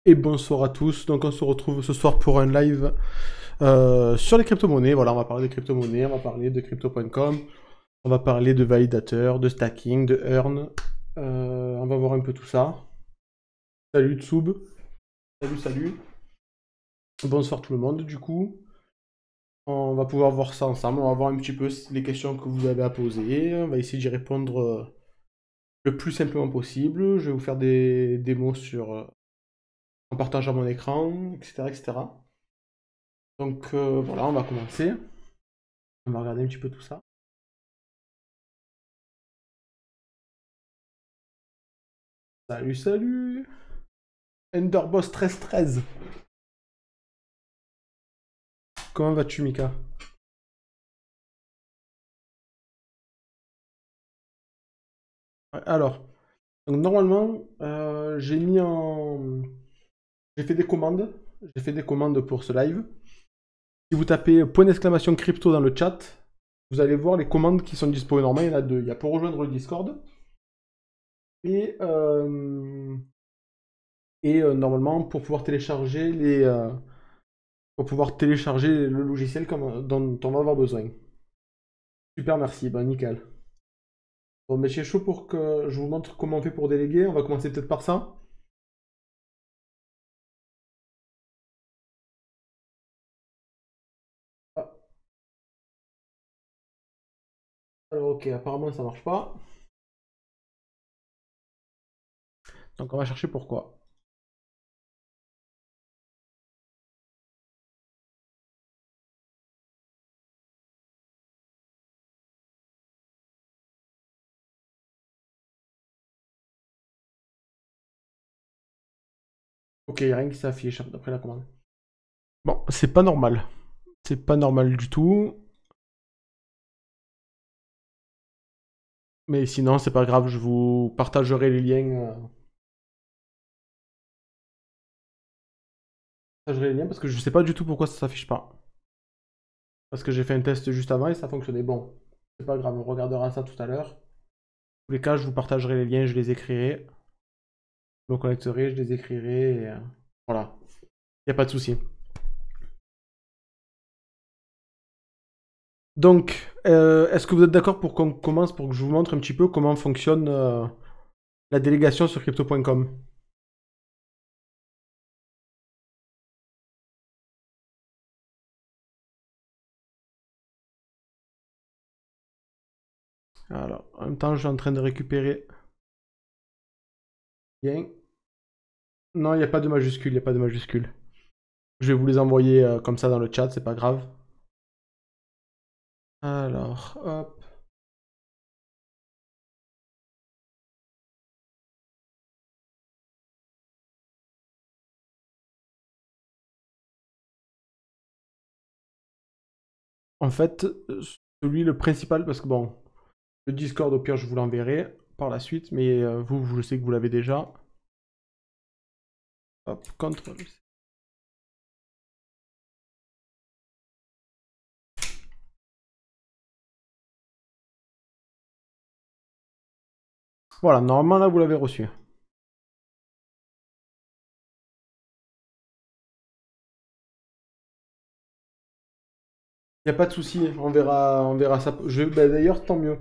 Et bonsoir à tous, donc on se retrouve ce soir pour un live sur les crypto-monnaies. Voilà, on va parler des crypto-monnaies, on va parler de crypto.com, on va parler de validateurs, de stacking, de earn. On va voir un peu tout ça. Salut Tsoub, salut. Bonsoir tout le monde du coup. On va pouvoir voir ça ensemble, on va voir un petit peu les questions que vous avez à poser. On va essayer d'y répondre le plus simplement possible. Je vais vous faire des démos en partageant mon écran, etc. Donc voilà, on va commencer. On va regarder un petit peu tout ça. Salut. Enderboss 1313. Comment vas-tu, Mika? Ouais, alors, donc normalement, j'ai fait des commandes. J'ai fait des commandes pour ce live. Si vous tapez point d'exclamation crypto dans le chat, vous allez voir les commandes qui sont disponibles. Normalement, il y en a deux. Il y a pour rejoindre le Discord. Et, normalement, pour pouvoir télécharger le logiciel dont on va avoir besoin. Super, merci. Ben, nickel. Bon, mais c'est chaud pour que je vous montre comment on fait pour déléguer. On va commencer peut-être par ça. Ah, alors, ok, apparemment ça marche pas. Donc on va chercher pourquoi. Ok, il n'y a rien qui s'affiche d'après la commande. Bon, c'est pas normal. C'est pas normal du tout. Mais sinon, c'est pas grave, je vous partagerai les liens. Parce que je sais pas du tout pourquoi ça s'affiche pas. Parce que j'ai fait un test juste avant et ça fonctionnait. Bon, c'est pas grave, on regardera ça tout à l'heure. Dans tous les cas, je vous partagerai les liens, je les écrirai. Je me connecterai, je les écrirai et voilà. Y a pas de souci. Donc, est-ce que vous êtes d'accord pour qu'on commence, pour que je vous montre un petit peu comment fonctionne la délégation sur crypto.com? Alors, en même temps, je suis en train de récupérer. Bien. Non, il n'y a pas de majuscule, il n'y a pas de majuscule. Je vais vous les envoyer comme ça dans le chat, c'est pas grave. Alors, hop. En fait, le principal, parce que bon, le Discord, au pire, je vous l'enverrai par la suite, mais vous, je sais que vous l'avez déjà. Hop, CTRL. Voilà, normalement, là, vous l'avez reçu. Il n'y a pas de souci, on verra ça. Bah, d'ailleurs, tant mieux.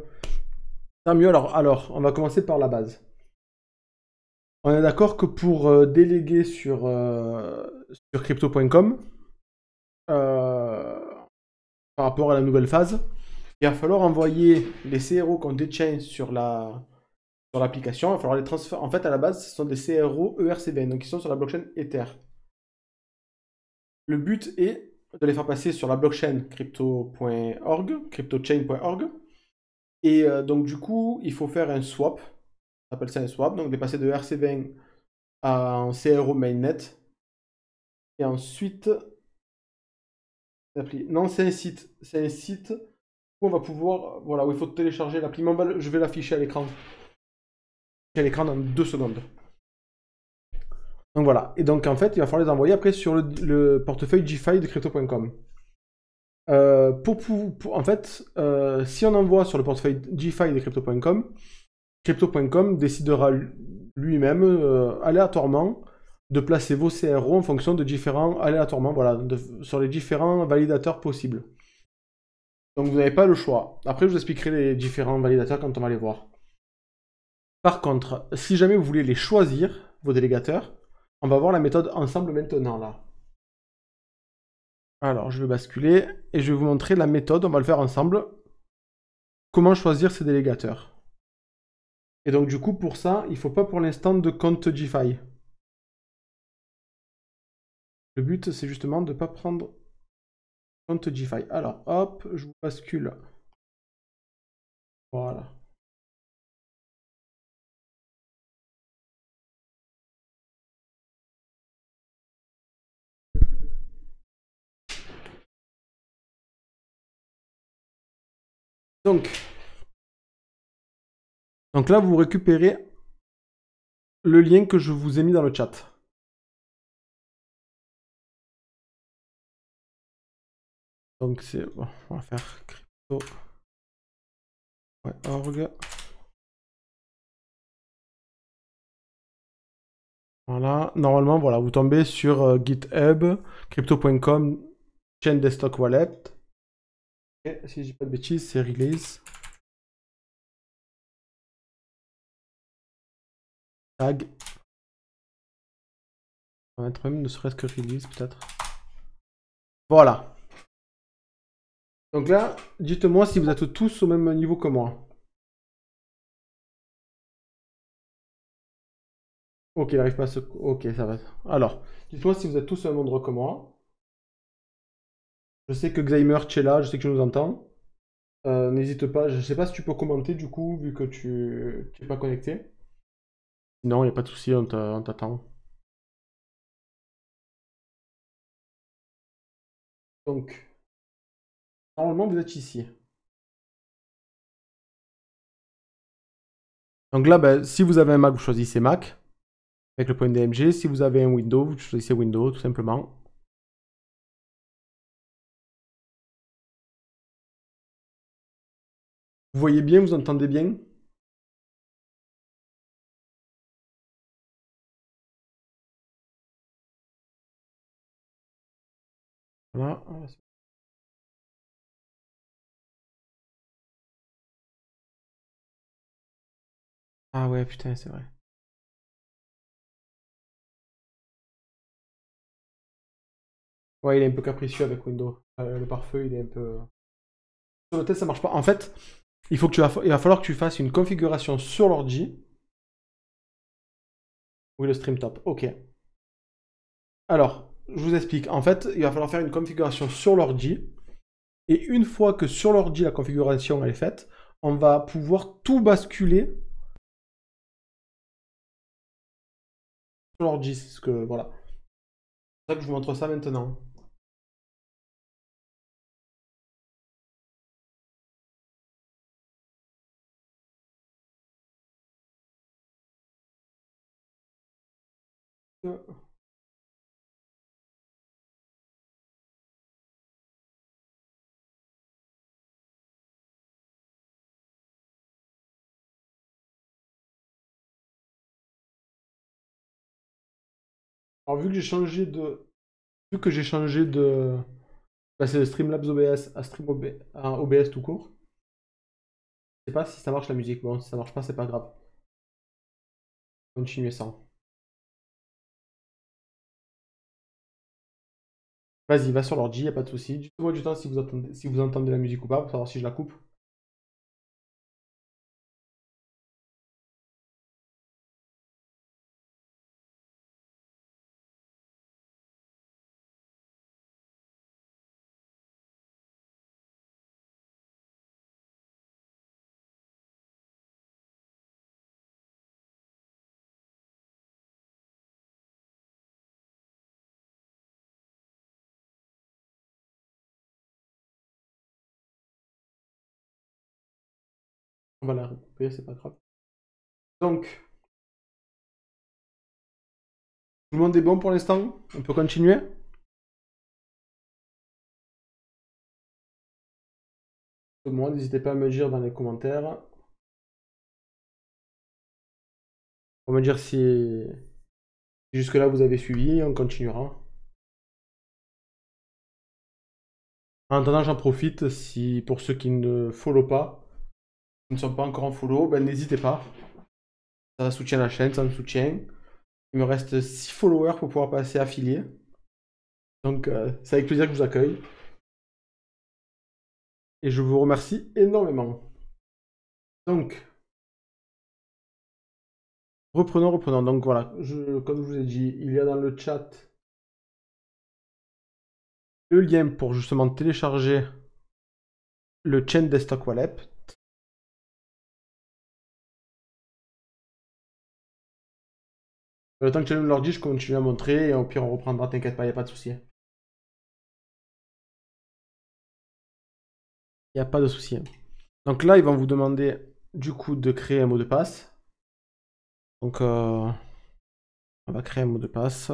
Tant mieux, alors, on va commencer par la base. On est d'accord que pour déléguer sur crypto.com, par rapport à la nouvelle phase, il va falloir envoyer les CRO qu'on détient sur l'application. Il va falloir les transférer. En fait, à la base, ce sont des CRO ERC20, donc ils sont sur la blockchain Ether. Le but est de les faire passer sur la blockchain crypto.org, cryptochain.org. Et donc, du coup, il faut faire un swap. On appelle ça un swap. Donc, de passer de ERC20 à un CRO mainnet. Et ensuite, l'appli. Non, c'est un site. C'est un site où on va pouvoir. Voilà, où il faut télécharger l'appli. Je vais l'afficher à l'écran. À l'écran dans 2 secondes. Donc voilà. Et donc en fait, il va falloir les envoyer après sur le portefeuille GFI de crypto.com. En fait, si on envoie sur le portefeuille GFI de crypto.com, crypto.com décidera lui-même aléatoirement de placer vos CRO en fonction de différents, aléatoirement, voilà, sur les différents validateurs possibles. Donc vous n'avez pas le choix. Après, je vous expliquerai les différents validateurs quand on va les voir. Par contre, si jamais vous voulez les choisir, vos délégateurs, on va voir la méthode ensemble maintenant, là. Alors, je vais basculer et je vais vous montrer la méthode, on va le faire ensemble. Comment choisir ces délégateurs. Et donc, du coup, pour ça, il ne faut pas pour l'instant de compte GFI. Le but, c'est justement de ne pas prendre compte GFI. Alors, hop, je vous bascule. Voilà. Donc là, vous récupérez le lien que je vous ai mis dans le chat. Donc c'est bon, on va faire crypto.org. Voilà, normalement, voilà, vous tombez sur GitHub, crypto.com, chain des stock wallet. Et si je dis pas de bêtises, c'est release. Tag. On va mettre même ne serait-ce que release peut-être. Voilà. Donc là, dites-moi si vous êtes tous au même niveau que moi. Ok, il n'arrive pas à se... Ok, ça va. Alors, dites-moi si vous êtes tous au même endroit que moi. Je sais que Xaymer, tu es là, je sais que tu nous entends. N'hésite pas, je sais pas si tu peux commenter du coup, vu que tu n'es pas connecté. Non, il n'y a pas de souci, on t'attend. Donc, normalement, vous êtes ici. Donc là, ben, si vous avez un Mac, vous choisissez Mac, avec le point DMG. Si vous avez un Windows, vous choisissez Windows, tout simplement. Vous voyez bien, vous entendez bien? Voilà. Ah ouais, putain, c'est vrai. Ouais, il est un peu capricieux avec Windows. Le pare-feu, il est un peu... Sur le test, ça marche pas. En fait, il va falloir que tu fasses une configuration sur l'ordi. Oui, le stream top. Ok. Alors, je vous explique. En fait, il va falloir faire une configuration sur l'ordi. Et une fois que sur l'ordi, la configuration elle est faite, on va pouvoir tout basculer sur l'ordi. C'est ce que, voilà. C'est pour ça que je vous montre ça maintenant. Alors, vu que j'ai changé de passer de Streamlabs OBS à à OBS tout court, je sais pas si ça marche la musique. Bon, si ça marche pas, c'est pas grave. Continuez sans. Vas-y, va sur l'ordi, y a pas de souci. Dites-moi du temps si vous entendez la musique ou pas, pour savoir si je la coupe. On va la recouper, c'est pas grave. Donc, tout le monde est bon pour l'instant? On peut continuer? Moi, n'hésitez pas à me dire dans les commentaires. Pour me dire si Jusque-là, vous avez suivi, on continuera. En attendant, j'en profite, si pour ceux qui ne follow pas, qui ne sont pas encore en follow, ben, n'hésitez pas. Ça soutient la chaîne, ça me soutient. Il me reste 6 followers pour pouvoir passer affilié. Donc c'est avec plaisir que je vous accueille. Et je vous remercie énormément. Donc, reprenons. Donc voilà, comme je vous ai dit, il y a dans le chat le lien pour justement télécharger le Chain Desktop Wallet. Le temps que tu allumes l'ordi, je continue à montrer et au pire on reprendra, t'inquiète pas, il n'y a pas de souci. Il n'y a pas de souci. Donc là, ils vont vous demander du coup de créer un mot de passe. Donc on va créer un mot de passe.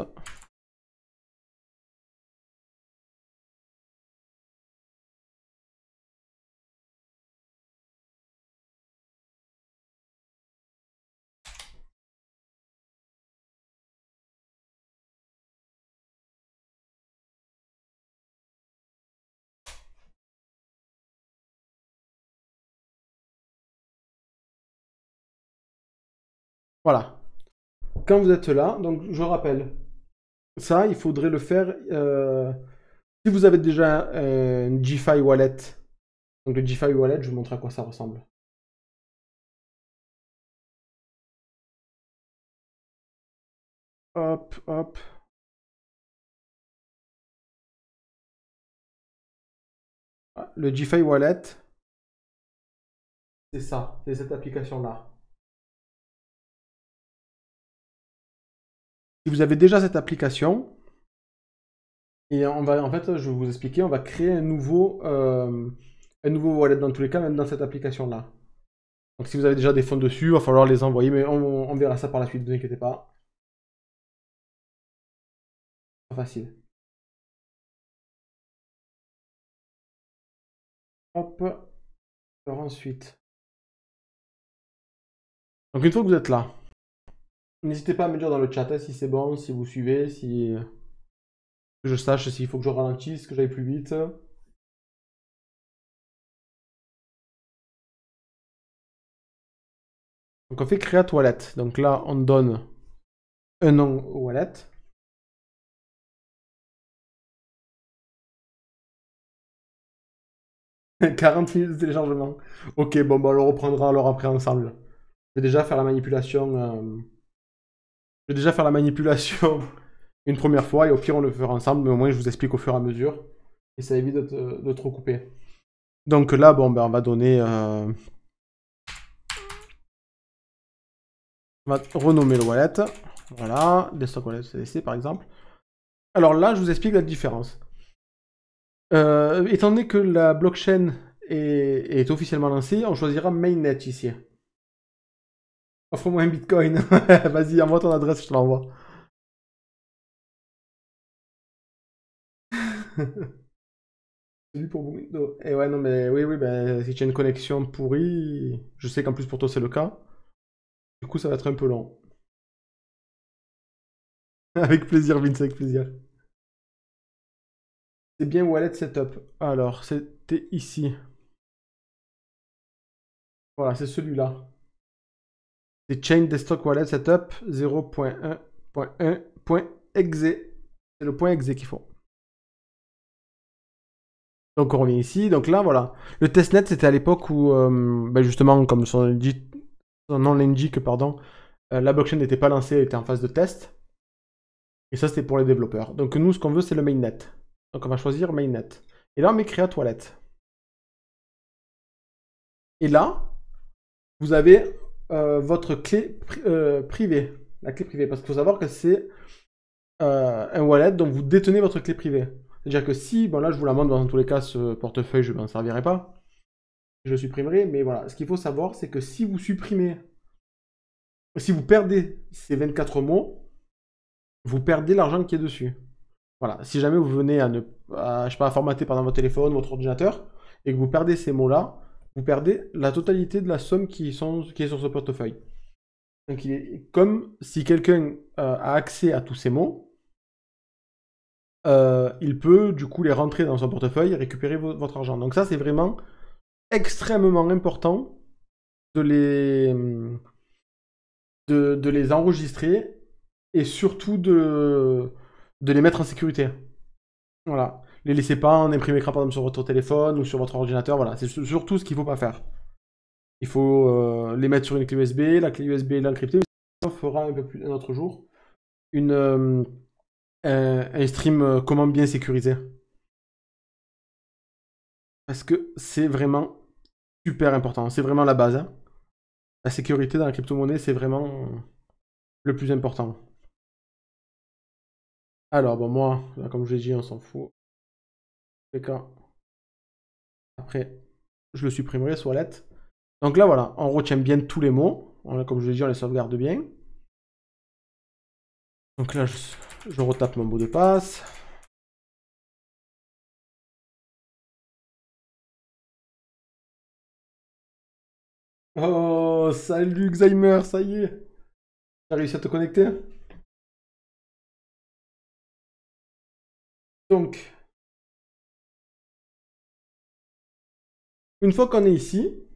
Voilà. Quand vous êtes là, donc je rappelle, ça, il faudrait le faire si vous avez déjà un GFI Wallet. Donc le GFI Wallet, je vous montre à quoi ça ressemble. Hop, hop. Le GFI Wallet, c'est ça, c'est cette application-là. Si vous avez déjà cette application, et en fait, je vais vous expliquer, on va créer un nouveau wallet dans tous les cas, même dans cette application-là. Donc si vous avez déjà des fonds dessus, il va falloir les envoyer, mais on verra ça par la suite, ne vous inquiétez pas. Pas facile. Hop. Alors ensuite. Donc une fois que vous êtes là, n'hésitez pas à me dire dans le chat si c'est bon, si vous suivez, si que je sache s'il faut que je ralentisse, que j'aille plus vite. Donc on fait create wallet. Donc là, on donne un nom au wallet. « 40 minutes de téléchargement. Ok, bon, bah, on le reprendra alors après ensemble. Je vais déjà faire la manipulation. Je vais déjà faire la manipulation une première fois et au pire on le fera ensemble, mais au moins je vous explique au fur et à mesure. Et ça évite de te recouper. Donc là, bon, ben, on va donner... on va renommer le wallet. Voilà, desktop wallet CDC par exemple. Alors là, je vous explique la différence. Étant donné que la blockchain est officiellement lancée, on choisira mainnet ici. Offre-moi un bitcoin. Vas-y, envoie ton adresse, je te l'envoie. Celui pour Windows. Et ouais, non, mais oui, ben, si tu as une connexion pourrie, je sais qu'en plus pour toi c'est le cas. Du coup, ça va être un peu long. Avec plaisir, Vince, avec plaisir. C'est bien Wallet Setup. Alors, c'était ici. Voilà, c'est celui-là. C'est Chain Desktop Wallet Setup 0.1.1.exe. C'est le point exe qu'il faut. Donc on revient ici. Donc là, voilà. Le testnet, c'était à l'époque où, ben justement, comme son nom l'indique, pardon, la blockchain n'était pas lancée, elle était en phase de test. Et ça, c'était pour les développeurs. Donc nous, ce qu'on veut, c'est le mainnet. Donc on va choisir mainnet. Et là, on met create wallet. Et là, vous avez votre clé privée. La clé privée. Parce qu'il faut savoir que c'est un wallet dont vous détenez votre clé privée. C'est-à-dire que si, bon là je vous la montre, dans tous les cas ce portefeuille je ne m'en servirai pas, je le supprimerai, mais voilà, ce qu'il faut savoir c'est que si vous supprimez, si vous perdez ces 24 mots, vous perdez l'argent qui est dessus. Voilà, si jamais vous venez à je sais pas, à formater pendant votre téléphone, votre ordinateur, et que vous perdez ces mots-là, vous perdez la totalité de la somme qui est sur ce portefeuille. Donc il est comme si quelqu'un a accès à tous ces mots, il peut du coup les rentrer dans son portefeuille et récupérer votre argent. Donc ça c'est vraiment extrêmement important de les enregistrer et surtout de les mettre en sécurité. Voilà. Les laissez pas en imprimé écran par exemple sur votre téléphone ou sur votre ordinateur. Voilà, c'est surtout ce qu'il faut pas faire. Il faut les mettre sur une clé USB, la clé USB est l'encrypter. On fera un peu plus un autre jour un stream comment bien sécuriser. Parce que c'est vraiment super important. C'est vraiment la base. Hein. La sécurité dans la crypto-monnaie, c'est vraiment le plus important. Alors, bon, moi, là, comme je l'ai dit, on s'en fout. Après, je le supprimerai, soit lettre. Donc là, voilà, on retient bien tous les mots. Comme je l'ai dit, on les sauvegarde bien. Donc là, je retape mon mot de passe. Oh, salut Xymer, ça y est. T'as réussi à te connecter? Donc, une fois qu'on est ici,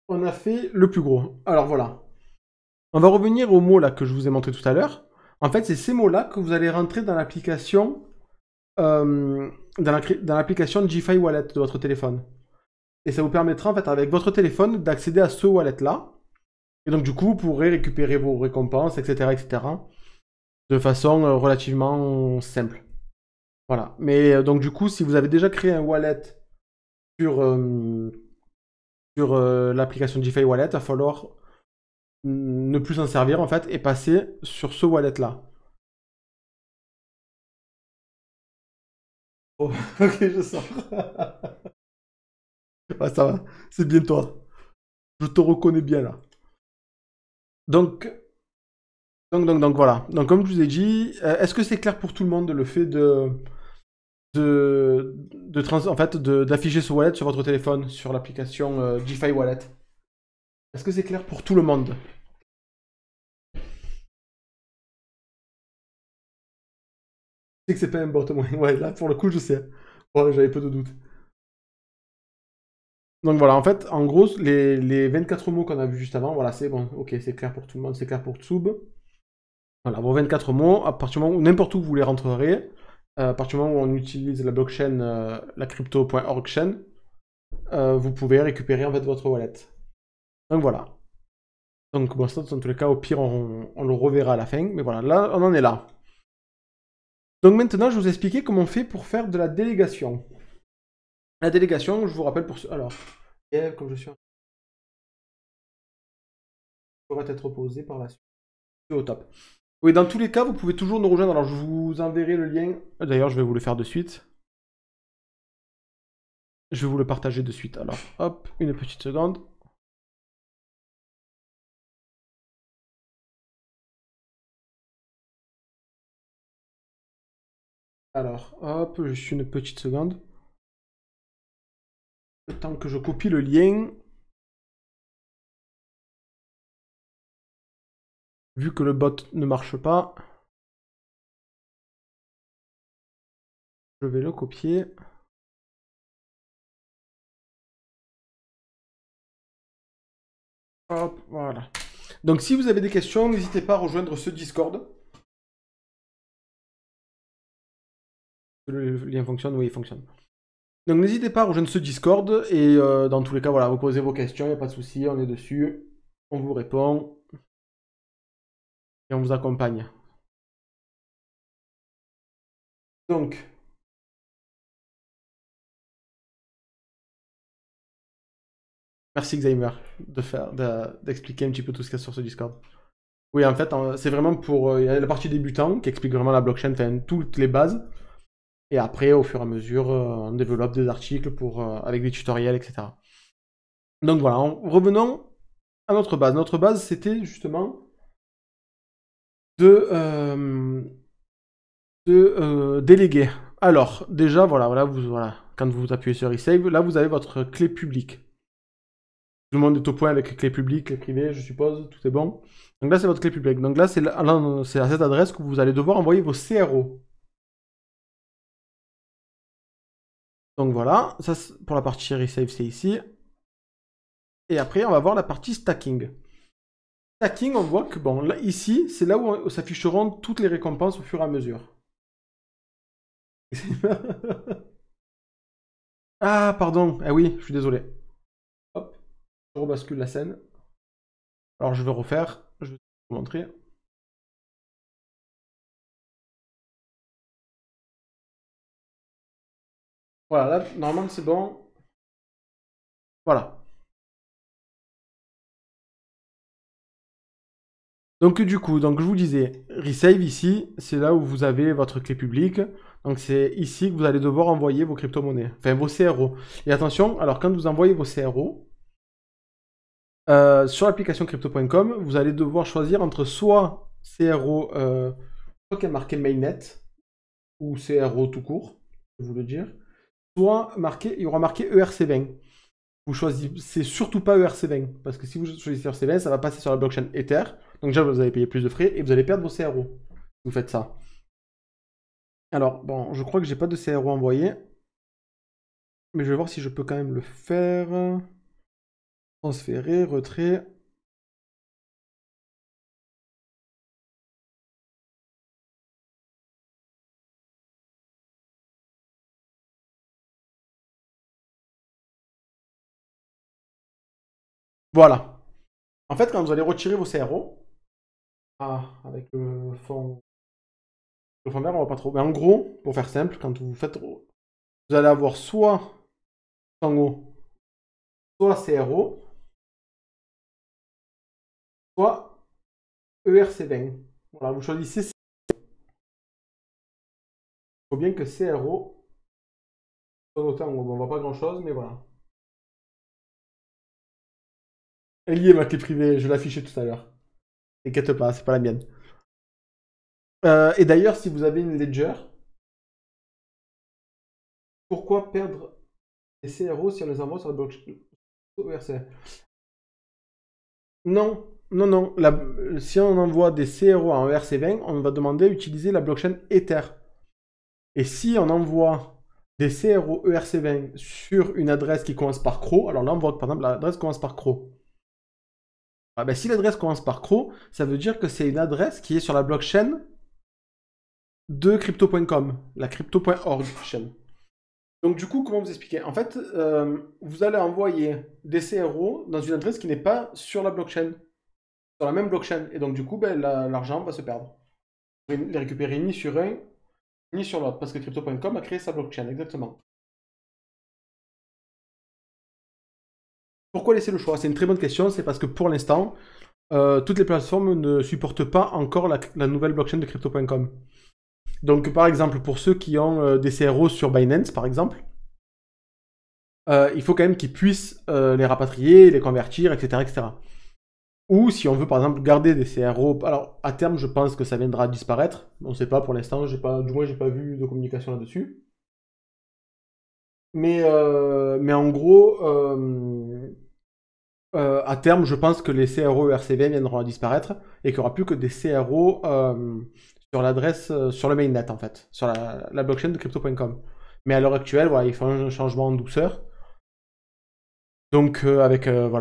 on a fait le plus gros. Alors voilà. On va revenir aux mots là que je vous ai montré tout à l'heure. En fait, c'est ces mots-là que vous allez rentrer dans l'application dans l'application GFi Wallet de votre téléphone. Et ça vous permettra en fait avec votre téléphone d'accéder à ce wallet-là. Et donc du coup, vous pourrez récupérer vos récompenses, etc., etc. de façon relativement simple. Voilà. Mais donc du coup, si vous avez déjà créé un wallet sur l'application GFi Wallet, il va falloir ne plus s'en servir en fait et passer sur ce wallet là. Oh, ok, je sors. Ouais, ça va, c'est bien toi. Je te reconnais bien là. Donc, voilà. Donc comme je vous ai dit, est-ce que c'est clair pour tout le monde le fait en fait, d'afficher ce wallet sur votre téléphone, sur l'application GFi Wallet? Est-ce que c'est clair pour tout le monde? Je sais que c'est pas un bot, moi. Ouais, là pour le coup, je sais. Ouais, j'avais peu de doute. Donc voilà, en fait, en gros, les 24 mots qu'on a vus juste avant, voilà, c'est bon, ok, c'est clair pour tout le monde, c'est clair pour Tsub. Voilà, vos 24 mots, à partir du moment où n'importe où vous les rentrerez, à partir du moment où on utilise la blockchain, la crypto.org chain, vous pouvez récupérer en fait votre wallet. Donc voilà. Donc bon, ça, dans tous les cas, au pire, on le reverra à la fin, mais voilà, là, on en est là. Donc maintenant, je vais vous expliquer comment on fait pour faire de la délégation. La délégation, je vous rappelle pour ce... Alors, comme je suis... pourrait être reposé par la suite. C'est au top. Oui, dans tous les cas, vous pouvez toujours nous rejoindre. Alors, je vous enverrai le lien. D'ailleurs, je vais vous le faire de suite. Je vais vous le partager de suite. Alors, hop, une petite seconde. Alors, hop, juste une petite seconde. Le temps que je copie le lien. Vu que le bot ne marche pas, je vais le copier. Hop, voilà. Donc, si vous avez des questions, n'hésitez pas à rejoindre ce Discord. Le lien fonctionne? Oui, il fonctionne. Donc n'hésitez pas à rejoindre ce Discord et dans tous les cas, voilà, vous posez vos questions, il n'y a pas de souci, on est dessus, on vous répond et on vous accompagne. Donc, merci Xymer d'expliquer un petit peu tout ce qu'il y a sur ce Discord. Oui, en fait, c'est vraiment pour il y a la partie débutant qui explique vraiment la blockchain, enfin toutes les bases. Et après, au fur et à mesure, on développe des articles avec des tutoriels, etc. Donc voilà, revenons à notre base. Notre base, c'était justement de déléguer. Alors, déjà, voilà, quand vous appuyez sur Resave, là, vous avez votre clé publique. Tout le monde est au point avec les clés publiques, clés privées, je suppose, tout est bon. Donc là, c'est votre clé publique. Donc là, c'est à cette adresse que vous allez devoir envoyer vos CRO. Donc voilà, ça pour la partie resave, c'est ici. Et après, on va voir la partie stacking. Stacking, on voit que, bon, là, ici, c'est là où s'afficheront toutes les récompenses au fur et à mesure. Ah, pardon. Ah oui, je suis désolé. Hop, je rebascule la scène. Alors, je vais refaire. Je vais vous montrer. Voilà, là, normalement, c'est bon. Voilà. Donc du coup, donc je vous disais, Resave ici, c'est là où vous avez votre clé publique. Donc c'est ici que vous allez devoir envoyer vos crypto-monnaies, enfin vos CRO. Et attention, alors quand vous envoyez vos CRO, sur l'application crypto.com, vous allez devoir choisir entre soit CRO, je crois qu'il y a marqué mainnet, ou CRO tout court, je vous le dire, soit marqué, il y aura marqué ERC20. Vous choisissez surtout pas ERC20, parce que si vous choisissez ERC20, ça va passer sur la blockchain Ether. Donc déjà, vous allez payer plus de frais et vous allez perdre vos CRO si vous faites ça. Alors, bon, je crois que j'ai pas de CRO envoyé. Mais je vais voir si je peux quand même le faire. Transférer, retrait. Voilà. En fait, quand vous allez retirer vos CRO, avec le fond vert, on va pas trop. Mais en gros, pour faire simple, quand vous faites, vous allez avoir soit en haut, soit CRO, soit ERC20. Voilà, vous choisissez. Il faut bien que CRO soit noté en haut. Bon, on voit pas grand chose, mais voilà. Elle y est ma clé privée, je l'affichais tout à l'heure. T'inquiète pas, c'est pas la mienne. Et d'ailleurs, si vous avez une ledger, pourquoi perdre les CRO si on les envoie sur la blockchain ERC? Non, non, non. Si on envoie des CRO en ERC20, on va demander à utiliser la blockchain Ether. Et si on envoie des CRO ERC20 sur une adresse qui commence par CRO, alors là on voit que par exemple l'adresse commence par CRO. Ah ben, si l'adresse commence par CRO, ça veut dire que c'est une adresse qui est sur la blockchain de crypto.com, la crypto.org chaîne. Donc du coup, comment vous expliquer? En fait, vous allez envoyer des CRO dans une adresse qui n'est pas sur la blockchain, sur la même blockchain. Et donc du coup, ben, l'argent va se perdre. Vous ne les récupérer ni sur un, ni sur l'autre, parce que crypto.com a créé sa blockchain, exactement. Pourquoi laisser le choix? C'est une très bonne question, c'est parce que pour l'instant, toutes les plateformes ne supportent pas encore la nouvelle blockchain de crypto.com. Donc par exemple, pour ceux qui ont des CRO sur Binance, par exemple, il faut quand même qu'ils puissent les rapatrier, les convertir, etc., etc. Ou si on veut par exemple garder des CRO, alors à terme je pense que ça viendra disparaître, on ne sait pas pour l'instant, du moins j'ai pas vu de communication là-dessus. Mais en gros, à terme je pense que les CRO ERC20 viendront à disparaître et qu'il n'y aura plus que des CRO sur l'adresse, sur le mainnet en fait, sur la blockchain de crypto.com. Mais à l'heure actuelle, voilà, ils font un changement en douceur. Donc voilà,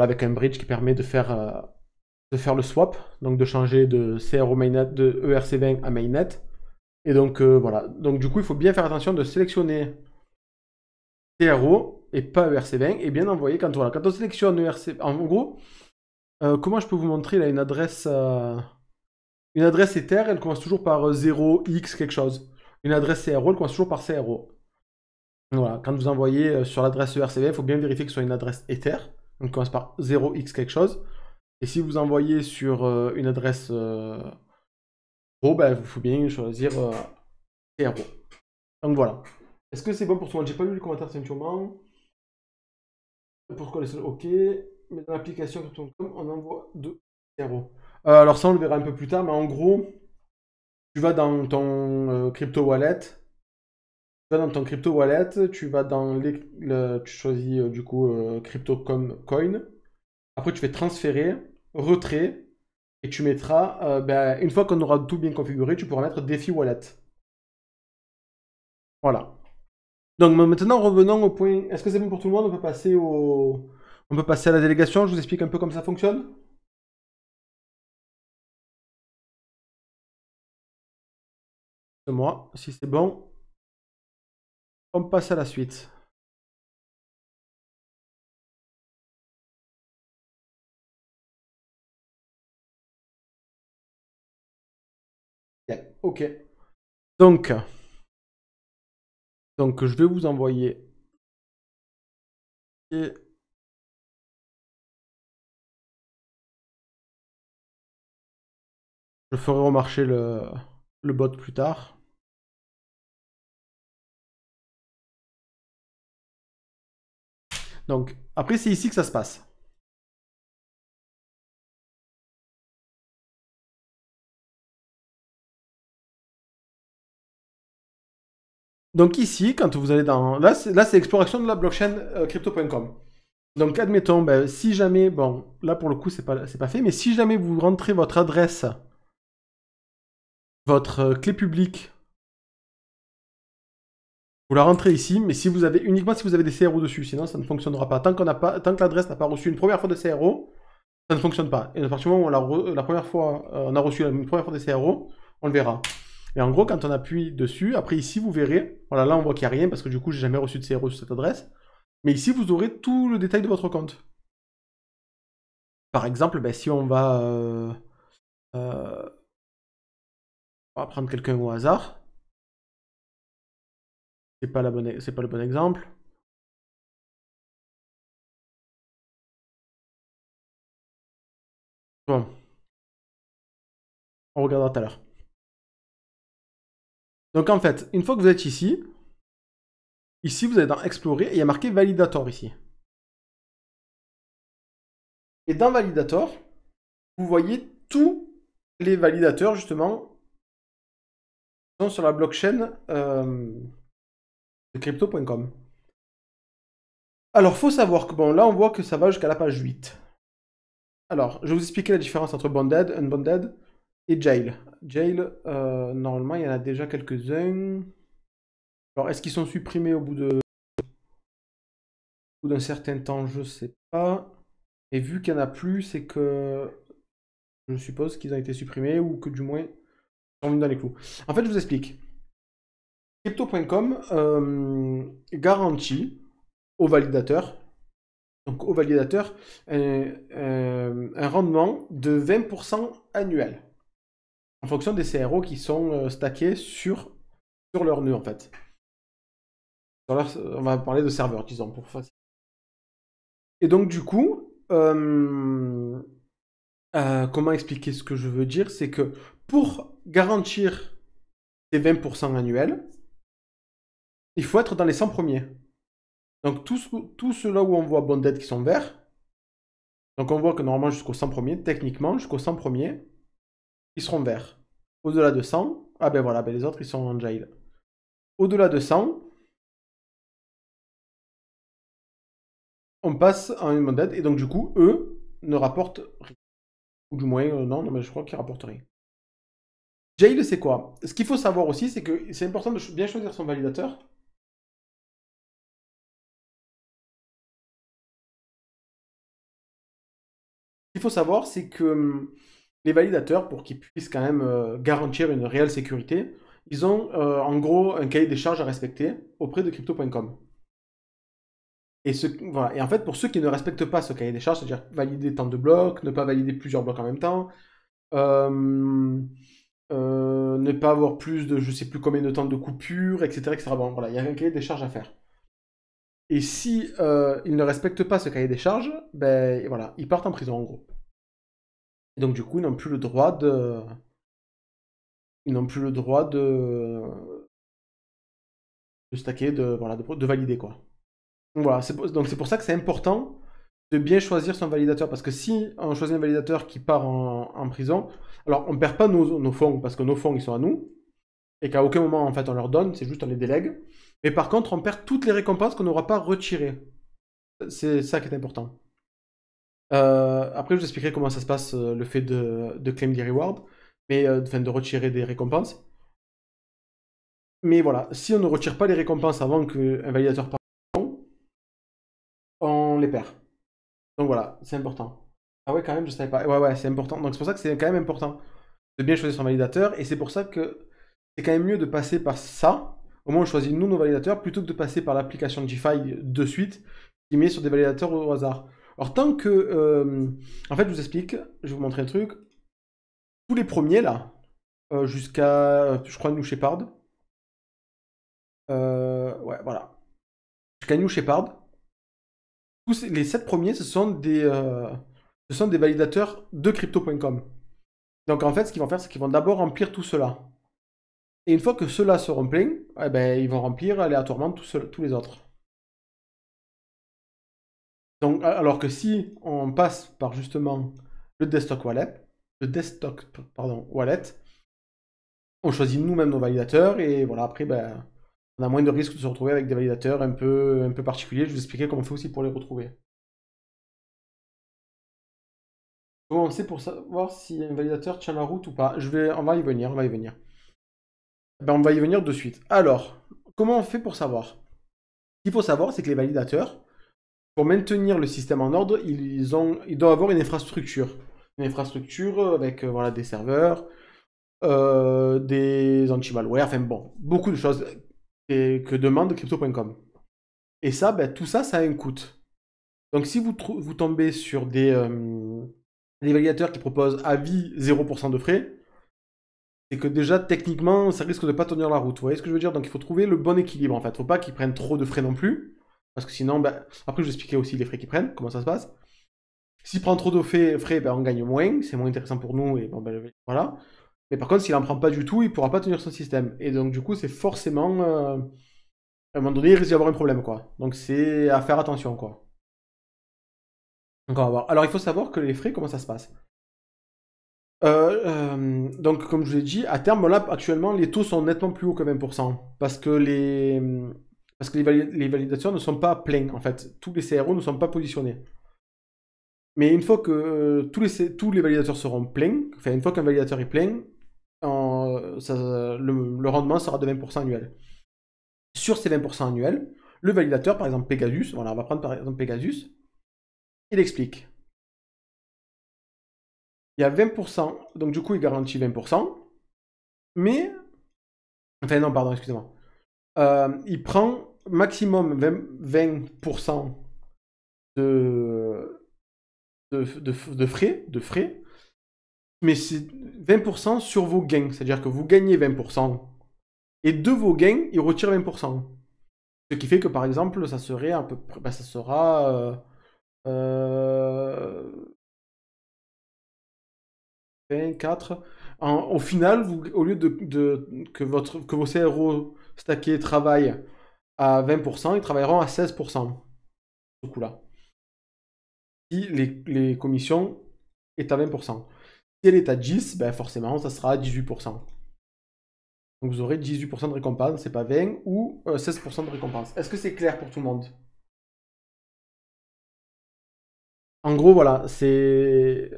avec un bridge qui permet de faire le swap, donc de changer de CRO mainnet, de ERC20 à mainnet. Et donc voilà. Donc du coup, il faut bien faire attention de sélectionner CRO et pas ERC20 et bien envoyer quand voilà. Quand on sélectionne ERC, en gros, comment je peux vous montrer là une adresse Ether, elle commence toujours par 0x quelque chose. Une adresse CRO, elle commence toujours par CRO. Voilà, quand vous envoyez sur l'adresse ERC20, il faut bien vérifier que ce soit une adresse Ether. Donc elle commence par 0x quelque chose. Et si vous envoyez sur une adresse pro, ben, il faut bien choisir CRO. Donc voilà. Est-ce que c'est bon pour tout le monde? J'ai pas lu les commentaires simplement. Pourquoi les seuls? Ok. Mais dans l'application Crypto.com, on envoie 2 CRO. Alors ça, on le verra un peu plus tard, mais en gros, tu vas dans ton crypto wallet. Tu vas dans ton crypto wallet, tu vas dans tu choisis du coup crypto coin. Après, tu fais transférer, retrait, et tu mettras, ben, une fois qu'on aura tout bien configuré, tu pourras mettre défi wallet. Voilà. Donc maintenant, revenons au point. Est-ce que c'est bon pour tout le monde? On peut passer on peut passer à la délégation. Je vous explique un peu comment ça fonctionne. C'est moi. Si c'est bon, on passe à la suite. Bien. Ok. Donc, je vais vous envoyer. Et je ferai remarcher le bot plus tard. Donc, après, c'est ici que ça se passe. Donc ici, quand vous allez dans... Là, c'est l'exploration de la blockchain crypto.com. Donc admettons, ben, si jamais... Bon, là pour le coup, c'est pas fait, mais si jamais vous rentrez votre adresse, votre clé publique, vous la rentrez ici, mais uniquement si vous avez des CRO dessus, sinon ça ne fonctionnera pas. Tant que l'adresse n'a pas reçu une première fois de CRO, ça ne fonctionne pas. Et à partir du moment où la première fois, on a reçu une première fois de CRO, on le verra. Et en gros, quand on appuie dessus, après ici, vous verrez, voilà, là on voit qu'il n'y a rien, parce que du coup, j'ai jamais reçu de CRO sur cette adresse. Mais ici, vous aurez tout le détail de votre compte. Par exemple, ben, si on va... on va prendre quelqu'un au hasard. C'est pas le bon exemple. Bon, on regardera tout à l'heure. Donc en fait, une fois que vous êtes ici, vous allez dans Explorer et il y a marqué Validator ici. Et dans Validator, vous voyez tous les validateurs justement qui sont sur la blockchain de crypto.com. Alors, faut savoir que bon, là on voit que ça va jusqu'à la page 8. Alors, je vais vous expliquer la différence entre Bonded, Unbonded et Jail. Jail, normalement, il y en a déjà quelques-uns. Alors, est-ce qu'ils sont supprimés au bout d'un certain temps? Je sais pas. Et vu qu'il n'y en a plus, c'est que je suppose qu'ils ont été supprimés ou que du moins ils sont venus dans les clous. En fait, je vous explique. Crypto.com garantit aux validateurs, un rendement de 20% annuel en fonction des CRO qui sont stackés sur leur nœud en fait. On va parler de serveurs, disons, pour faciliter. Et donc du coup, comment expliquer ce que je veux dire? C'est que pour garantir ces 20% annuels, il faut être dans les 100 premiers. Donc tout ceux-là où on voit Bonded qui sont verts, donc on voit que normalement jusqu'aux 100 premiers, techniquement jusqu'aux 100 premiers, ils seront verts. Au-delà de 100, ah ben voilà, ben les autres ils sont en jail. Au-delà de 100, on passe en Bonded et donc du coup, eux ne rapportent rien. Ou du moins, non, mais je crois qu'ils rapportent rien. Jail, c'est quoi? Ce qu'il faut savoir aussi, c'est que c'est important de bien choisir son validateur. Ce qu'il faut savoir, c'est que les validateurs, pour qu'ils puissent quand même garantir une réelle sécurité, ils ont en gros un cahier des charges à respecter auprès de crypto.com. Voilà. Et en fait, pour ceux qui ne respectent pas ce cahier des charges, c'est-à-dire valider tant de blocs, ne pas valider plusieurs blocs en même temps, ne pas avoir plus de je sais plus combien de temps de coupure, etc. etc. Bon, voilà, il y a un cahier des charges à faire. Et si ils ne respectent pas ce cahier des charges, ben voilà, ils partent en prison en gros. Et donc du coup, ils n'ont plus le droit de. Ils n'ont plus le droit de stacker, voilà, de valider quoi. Donc voilà, donc c'est pour ça que c'est important de bien choisir son validateur. Parce que si on choisit un validateur qui part en prison, alors on ne perd pas nos fonds, parce que nos fonds ils sont à nous, et qu'à aucun moment en fait on leur donne, c'est juste on les délègue. Mais par contre, on perd toutes les récompenses qu'on n'aura pas retirées. C'est ça qui est important. Après, je vous expliquerai comment ça se passe, le fait de claim des rewards, mais enfin de retirer des récompenses. Mais voilà, si on ne retire pas les récompenses avant qu'un validateur parte, on les perd. Donc voilà, c'est important. Ah ouais, quand même, je savais pas. Ouais, ouais, c'est important. Donc c'est pour ça que c'est quand même important de bien choisir son validateur, et c'est pour ça que c'est quand même mieux de passer par ça. Au moins, on choisit nous nos validateurs plutôt que de passer par l'application GFI de suite qui met sur des validateurs au hasard. Alors, tant que. En fait, je vous explique, je vais vous montrer un truc. Tous les premiers là, jusqu'à. Je crois New Shepard. Ouais, voilà. Jusqu'à New Shepard. Les 7 premiers, ce sont des validateurs de crypto.com. Donc, en fait, ce qu'ils vont faire, c'est qu'ils vont d'abord remplir tout cela. Et une fois que ceux-là seront pleins, eh ben, ils vont remplir aléatoirement tous les autres. Donc, alors que si on passe par justement le desktop wallet, wallet, on choisit nous-mêmes nos validateurs et voilà, après, ben, on a moins de risques de se retrouver avec des validateurs un peu particuliers. Je vais vous expliquer comment on fait aussi pour les retrouver. Comment on sait pour savoir si un validateur tient la route ou pas? On va y venir, on va y venir. Ben, on va y venir de suite. Alors, comment on fait pour savoir? Ce qu'il faut savoir, c'est que les validateurs, pour maintenir le système en ordre, ils doivent avoir une infrastructure. Une infrastructure avec voilà, des serveurs, des anti-malware, enfin bon, beaucoup de choses que demande crypto.com. Et ça, ben, tout ça, ça a un coût. Donc si vous tombez sur des validateurs qui proposent à vie 0% de frais, c'est que déjà, techniquement, ça risque de pas tenir la route. Vous voyez ce que je veux dire? Donc il faut trouver le bon équilibre, en fait. Faut pas qu'ils prennent trop de frais non plus. Parce que sinon, ben, après, je vais expliquer aussi les frais qu'ils prennent, comment ça se passe. S'il prend trop de frais, ben, on gagne moins. C'est moins intéressant pour nous. Et bon, ben, voilà. Mais par contre, s'il en prend pas du tout, il pourra pas tenir son système. Et donc, du coup, c'est forcément... à un moment donné, il risque d'y avoir un problème, quoi. Donc, c'est à faire attention, quoi. Donc, on va voir. Alors, il faut savoir que les frais, comment ça se passe? Donc, comme je vous l'ai dit, à terme, là, actuellement, les taux sont nettement plus hauts que 20%. Parce que les validateurs ne sont pas pleins, en fait. Tous les CRO ne sont pas positionnés. Mais une fois que tous les validateurs seront pleins, enfin, une fois qu'un validateur est plein, le rendement sera de 20% annuel. Sur ces 20% annuels, le validateur, par exemple Pegasus, voilà, on va prendre par exemple Pegasus, il explique. Il y a 20%, donc du coup il garantit 20%, mais... Enfin non, pardon, excusez-moi. Il prend maximum 20% de, de frais, mais c'est 20% sur vos gains, c'est-à-dire que vous gagnez 20%, et de vos gains, il retire 20%. Ce qui fait que par exemple, ça serait un peu... Bah, ça sera... 24. Au final, au lieu que vos CRO stackés travaillent à 20%, ils travailleront à 16%. Ce coup-là. Si les commissions est à 20%. Si elle est à 10, ben forcément, ça sera à 18%. Donc vous aurez 18% de récompense, c'est pas 20 ou 16% de récompense. Est-ce que c'est clair pour tout le monde? En gros, voilà, c'est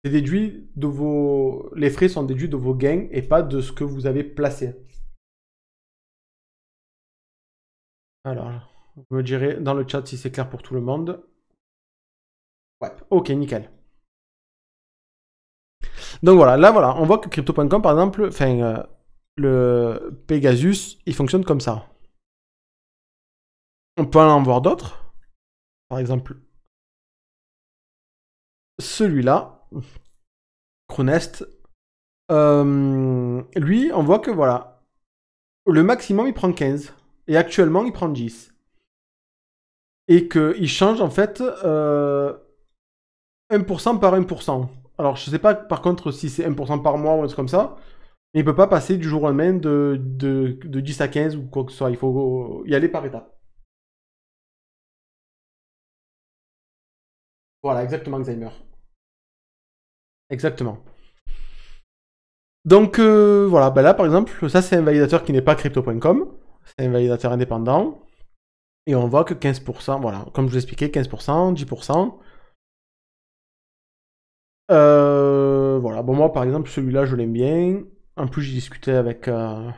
déduit de vos... Les frais sont déduits de vos gains et pas de ce que vous avez placé. Alors, vous me direz dans le chat si c'est clair pour tout le monde. Ouais, ok, nickel. Donc voilà, là voilà, on voit que crypto.com par exemple, enfin, le Pegasus, il fonctionne comme ça. On peut en voir d'autres. Par exemple, celui-là, Chronest. Lui, on voit que voilà, le maximum il prend 15. Et actuellement, il prend 10. Et qu'il change en fait 1% par 1%. Alors, je sais pas par contre si c'est 1% par mois ou un truc comme ça. Mais il peut pas passer du jour au lendemain de 10 à 15 ou quoi que ce soit. Il faut y aller par étapes. Voilà, exactement, Alzheimer. Exactement. Donc voilà, bah là par exemple, ça c'est un validateur qui n'est pas crypto.com. C'est un validateur indépendant. Et on voit que 15%, voilà, comme je vous expliquais, 15%, 10%. Voilà, bon moi par exemple celui-là je l'aime bien. En plus j'ai discuté avec eux,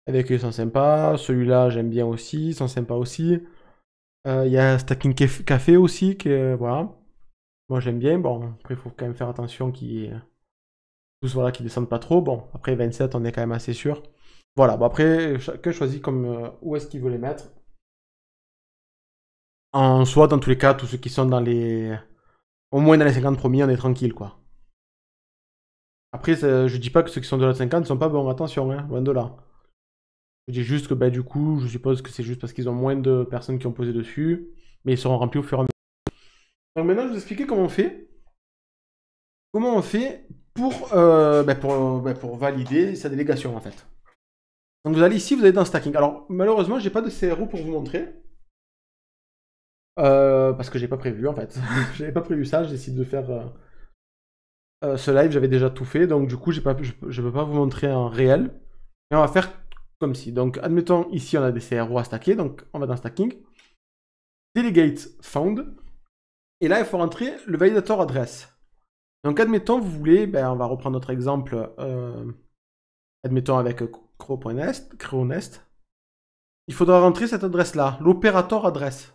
ils sont sympas. Celui-là j'aime bien aussi, ils sont sympas aussi. Il y a Stacking Café aussi, voilà. Moi j'aime bien. Bon, après il faut quand même faire attention qu'ils tous voilà, qu'ils descendent pas trop. Bon, après 27 on est quand même assez sûr. Voilà, bon après chacun choisit comme où est-ce qu'il veut les mettre. En soi, dans tous les cas, tous ceux qui sont dans les... Au moins dans les 50 premiers, on est tranquille, quoi. Après, je dis pas que ceux qui sont de la 50 ne sont pas bons, attention, hein, loin de là. Je dis juste que, bah, du coup, je suppose que c'est juste parce qu'ils ont moins de personnes qui ont posé dessus, mais ils seront remplis au fur et à mesure. Donc maintenant, je vais vous expliquer comment on fait. Comment on fait pour valider sa délégation, en fait. Donc vous allez ici, vous allez dans Stacking. Alors, malheureusement, j'ai pas de CRO pour vous montrer. Parce que j'ai pas prévu, en fait. J'avais pas prévu ça, j'ai décidé de faire... ce live, j'avais déjà tout fait, donc du coup, je peux pas vous montrer en réel. Mais on va faire comme si. Donc, admettons, ici, on a des CRO à stacker, donc on va dans Stacking. Delegate Found. Et là, il faut rentrer le validator adresse. Donc, admettons, vous voulez, ben, on va reprendre notre exemple, admettons avec Cronest. Il faudra rentrer cette adresse-là, l'opérateur adresse.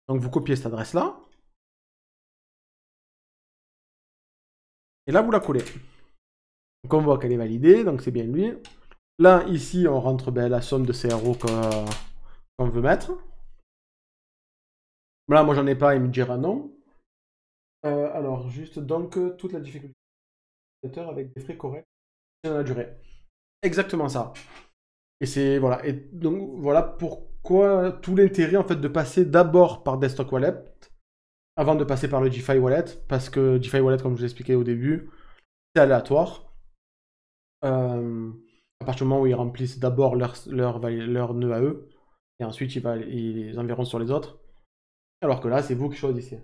Donc, vous copiez cette adresse-là. Et là, vous la collez. Donc, on voit qu'elle est validée, donc c'est bien lui. Là, ici, on rentre la somme de CRO qu'on veut mettre. Là, moi, j'en ai pas, il me dira non. Alors, juste donc, toute la difficulté avec des frais corrects dans la durée. Exactement ça. Et c'est, voilà. Et donc, voilà pourquoi tout l'intérêt, en fait, de passer d'abord par Desktop Wallet avant de passer par le GFI Wallet. Parce que GFI Wallet, comme je vous ai expliqué au début, c'est aléatoire. À partir du moment où ils remplissent d'abord leur nœud à eux, et ensuite ils enverront sur les autres. Alors que là, c'est vous qui choisissez.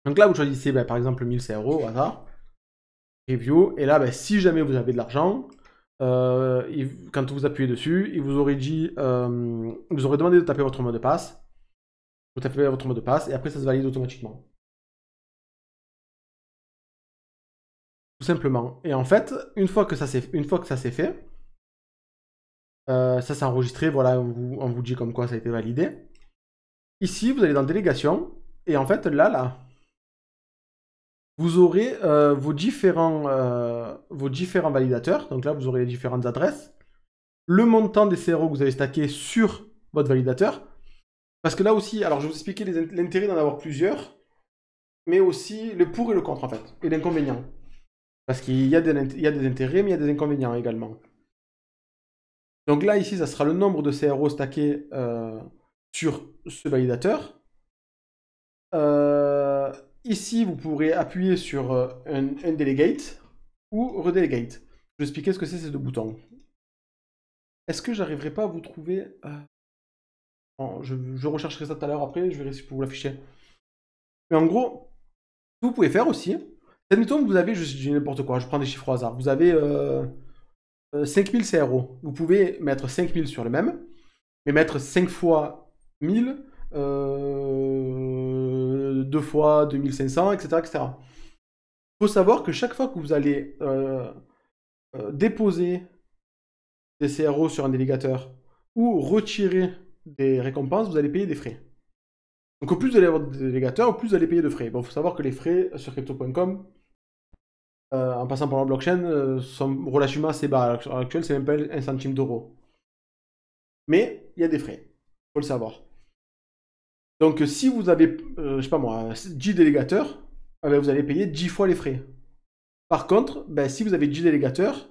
Donc là, vous choisissez par exemple 1000 CRO au hasard. Review. Et là, si jamais vous avez de l'argent, quand vous appuyez dessus, il vous aurait dit, vous aurez demandé de taper votre mot de passe. Vous tapez votre mot de passe et après ça se valide automatiquement. Tout simplement. Et en fait, une fois que ça s'est fait, ça s'est enregistré, voilà, on vous dit comme quoi ça a été validé. Ici, vous allez dans délégation, et en fait, là, vous aurez vos différents validateurs. Donc là, vous aurez les différentes adresses. Le montant des CRO que vous avez stacké sur votre validateur. Parce que là aussi, alors je vais vous expliquer l'intérêt d'en avoir plusieurs, mais aussi le pour et le contre en fait, et l'inconvénient. Parce qu'il y a des intérêts, mais il y a des inconvénients également. Donc là, ici, ça sera le nombre de CRO stackés sur ce validateur. Ici, vous pourrez appuyer sur un delegate ou redelegate. Je vais expliquer ce que c'est ces deux boutons. Est-ce que j'arriverai pas à vous trouver... je rechercherai ça tout à l'heure après, je verrai si je peux vous l'afficher. Mais en gros, ce que vous pouvez faire aussi, admettons que vous avez, je dis n'importe quoi, je prends des chiffres au hasard, vous avez 5000 CRO. Vous pouvez mettre 5000 sur le même, mais mettre 5 fois 1000, 2 fois 2500, etc. etc. Il faut savoir que chaque fois que vous allez déposer des CRO sur un délégateur ou retirer des récompenses, vous allez payer des frais. Donc au plus vous allez avoir des délégateurs, au plus vous allez payer de frais. Bon, il faut savoir que les frais sur crypto.com, en passant par la blockchain, sont relativement assez bas. À l'heure actuelle, c'est même pas 1 centime d'euro. Mais il y a des frais, il faut le savoir. Donc si vous avez, je sais pas moi, 10 délégateurs, vous allez payer 10 fois les frais. Par contre, si vous avez 10 délégateurs,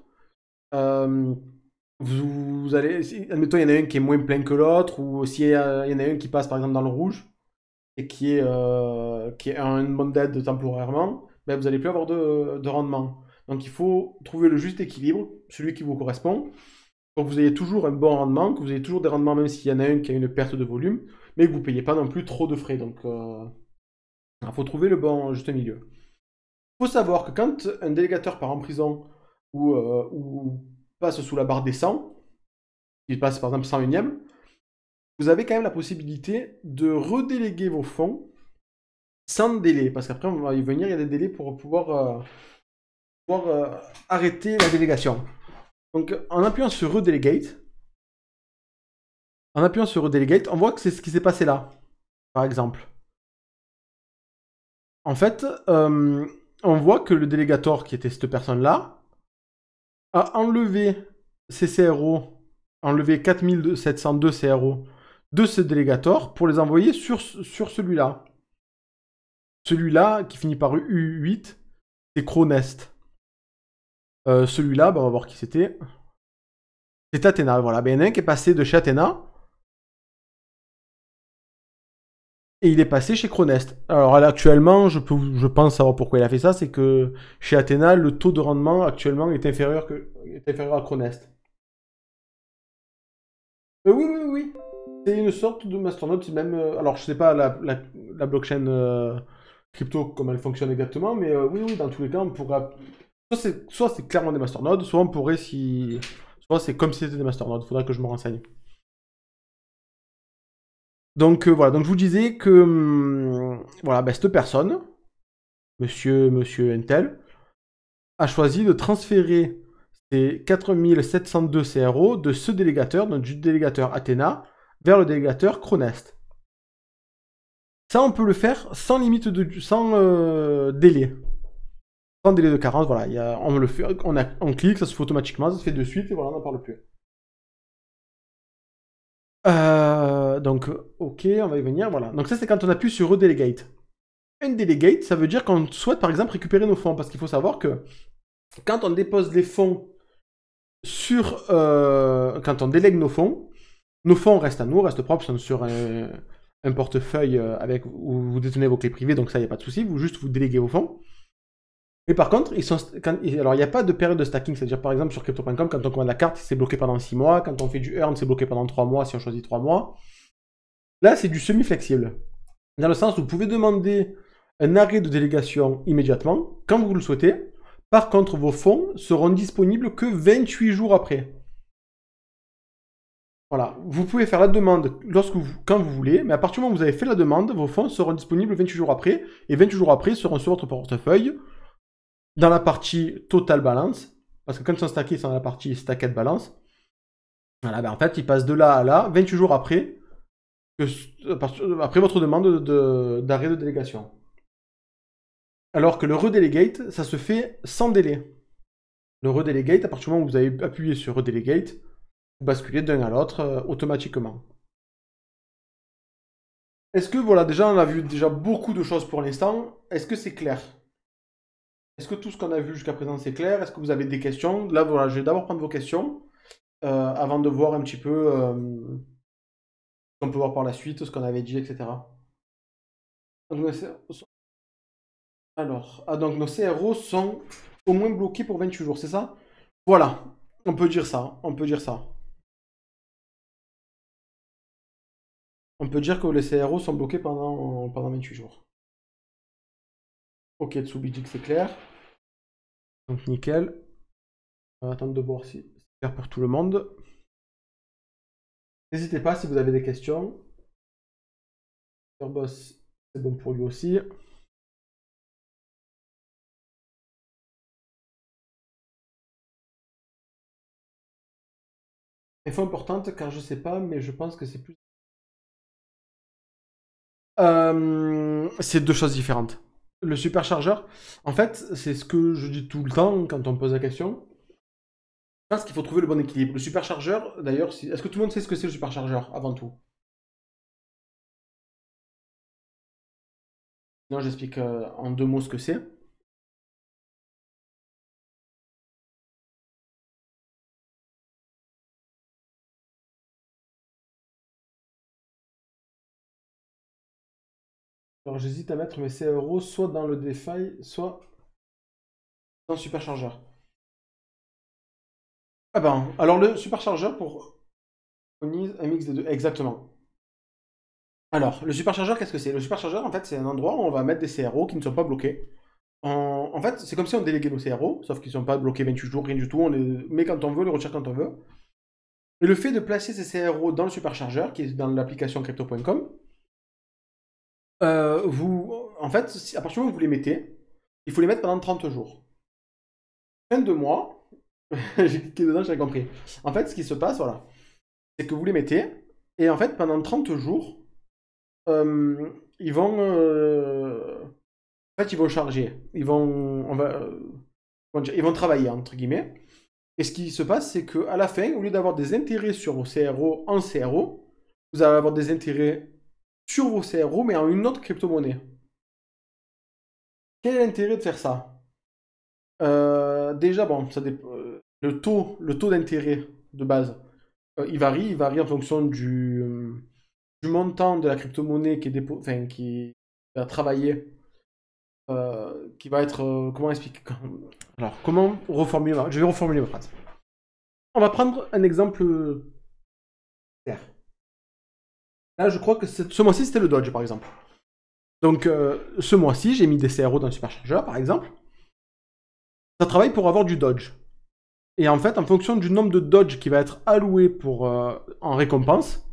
vous allez, admettons, il y en a un qui est moins plein que l'autre, ou s'il y en a un qui passe par exemple dans le rouge, et qui est un bonded temporairement, vous n'allez plus avoir de rendement. Donc il faut trouver le juste équilibre, celui qui vous correspond, pour que vous ayez toujours un bon rendement, que vous ayez toujours des rendements même s'il y en a un qui a une perte de volume, mais que vous ne payez pas non plus trop de frais. Donc il faut trouver le bon juste milieu. Il faut savoir que quand un délégateur part en prison ou passe sous la barre des 100, il passe par exemple 101ème, vous avez quand même la possibilité de redéléguer vos fonds sans délai, parce qu'après on va y venir, il y a des délais pour pouvoir, arrêter la délégation. Donc en appuyant sur Redelegate, on voit que c'est ce qui s'est passé là, par exemple. En fait, on voit que le délégateur, qui était cette personne-là, a enlevé ses CRO, enlevé 4702 CRO de ce délégateur pour les envoyer sur celui-là. Celui-là, qui finit par U8, c'est Cronest. Celui-là, on va voir qui c'était. C'est Athéna, voilà. Ben, il y en a un qui est passé de chez Athéna. Et il est passé chez Cronest. Alors actuellement, je pense savoir pourquoi il a fait ça, c'est que chez Athéna, le taux de rendement actuellement est inférieur à Cronest. Oui, oui, oui. C'est une sorte de masternode, c'est même... alors je sais pas la blockchain crypto, comment elle fonctionne exactement, mais oui, oui, dans tous les cas, on pourra... Soit c'est clairement des masternodes, soit on pourrait si... Soit c'est comme si c'était des masternodes, faudrait que je me renseigne. Donc voilà, donc je vous disais que voilà, ben, cette personne, monsieur Intel, a choisi de transférer ses 4702 CRO de ce délégateur, donc du délégateur Athéna, vers le délégateur Cronest. Ça, on peut le faire sans limite sans délai. Sans délai de carence, voilà, on le fait, on clique, ça se fait automatiquement, ça se fait de suite, et voilà, on n'en parle plus. Donc, ok, on va y venir, voilà. Donc ça, c'est quand on appuie sur Redelegate. Une delegate, ça veut dire qu'on souhaite, par exemple, récupérer nos fonds, parce qu'il faut savoir que quand on dépose les fonds quand on délègue nos fonds restent à nous, restent propres, sont sur un portefeuille où vous détenez vos clés privées, donc ça, il n'y a pas de souci, vous déléguez vos fonds. Mais par contre, alors il n'y a pas de période de stacking, c'est-à-dire par exemple sur crypto.com, quand on commande la carte, c'est bloqué pendant 6 mois, quand on fait du earn, c'est bloqué pendant 3 mois si on choisit 3 mois. Là, c'est du semi-flexible. Dans le sens où vous pouvez demander un arrêt de délégation immédiatement, quand vous le souhaitez. Par contre, vos fonds seront disponibles que 28 jours après. Voilà, vous pouvez faire la demande quand vous voulez, mais à partir du moment où vous avez fait la demande, vos fonds seront disponibles 28 jours après, et 28 jours après seront sur votre portefeuille, dans la partie total balance, parce que quand ils sont stackés, c'est dans la partie stacked balance. Voilà, ben en fait, ils passent de là à là, 28 jours après, après votre demande d'arrêt de délégation. Alors que le redelegate, ça se fait sans délai. Le redelegate, à partir du moment où vous avez appuyé sur redelegate, vous basculez d'un à l'autre automatiquement. Est-ce que, voilà, déjà, on a vu déjà beaucoup de choses pour l'instant. Est-ce que c'est clair? Est-ce que tout ce qu'on a vu jusqu'à présent, c'est clair? Est-ce que vous avez des questions? Là, voilà, je vais d'abord prendre vos questions avant de voir un petit peu ce qu'on peut voir par la suite, ce qu'on avait dit, etc. Alors, donc nos CRO sont au moins bloqués pour 28 jours, c'est ça? Voilà, on peut dire ça, on peut dire ça. On peut dire que les CRO sont bloqués pendant 28 jours. Ok, Tsubi dit que c'est clair. Donc nickel. On va attendre de voir si c'est clair pour tout le monde. N'hésitez pas si vous avez des questions. Boss, c'est bon pour lui aussi. Info importante car je sais pas, mais je pense que c'est plus. C'est deux choses différentes. Le superchargeur, en fait, c'est ce que je dis tout le temps quand on me pose la question. Je pense qu'il faut trouver le bon équilibre. Le superchargeur, d'ailleurs, est-ce que tout le monde sait ce que c'est le superchargeur avant tout? Sinon, j'explique en deux mots ce que c'est. Alors, j'hésite à mettre mes CRO soit dans le DeFi, soit dans le superchargeur. Ah ben, alors le superchargeur pour un mix des deux, exactement. Alors, le superchargeur, qu'est-ce que c'est? Le superchargeur, en fait, c'est un endroit où on va mettre des CRO qui ne sont pas bloqués. En fait, c'est comme si on déléguait nos CRO, sauf qu'ils ne sont pas bloqués 28 jours, rien du tout. On les met quand on veut, les retire quand on veut. Et le fait de placer ces CRO dans le superchargeur, qui est dans l'application crypto.com, En fait, à partir du moment où vous les mettez, il faut les mettre pendant 30 jours. Fin de mois, j'ai cliqué dedans, j'avais compris. En fait, ce qui se passe, voilà, c'est que vous les mettez, et en fait, pendant 30 jours, ils vont, en fait, ils vont charger. Ils vont travailler, entre guillemets. Et ce qui se passe, c'est qu'à la fin, au lieu d'avoir des intérêts sur vos CRO en CRO, vous allez avoir des intérêts sur vos CRO, mais en une autre crypto-monnaie. Quel est l'intérêt de faire ça? Déjà, bon, le taux d'intérêt de base, il varie en fonction du montant de la crypto-monnaie qui va travailler, qui va être, comment expliquer? Alors, comment reformuler je vais reformuler ma phrase. On va prendre un exemple clair. Là, je crois que ce mois-ci, c'était le Dodge, par exemple. Donc, ce mois-ci, j'ai mis des CRO dans le superchargeur, par exemple. Ça travaille pour avoir du Dodge. Et en fait, en fonction du nombre de Dodge qui va être alloué en récompense,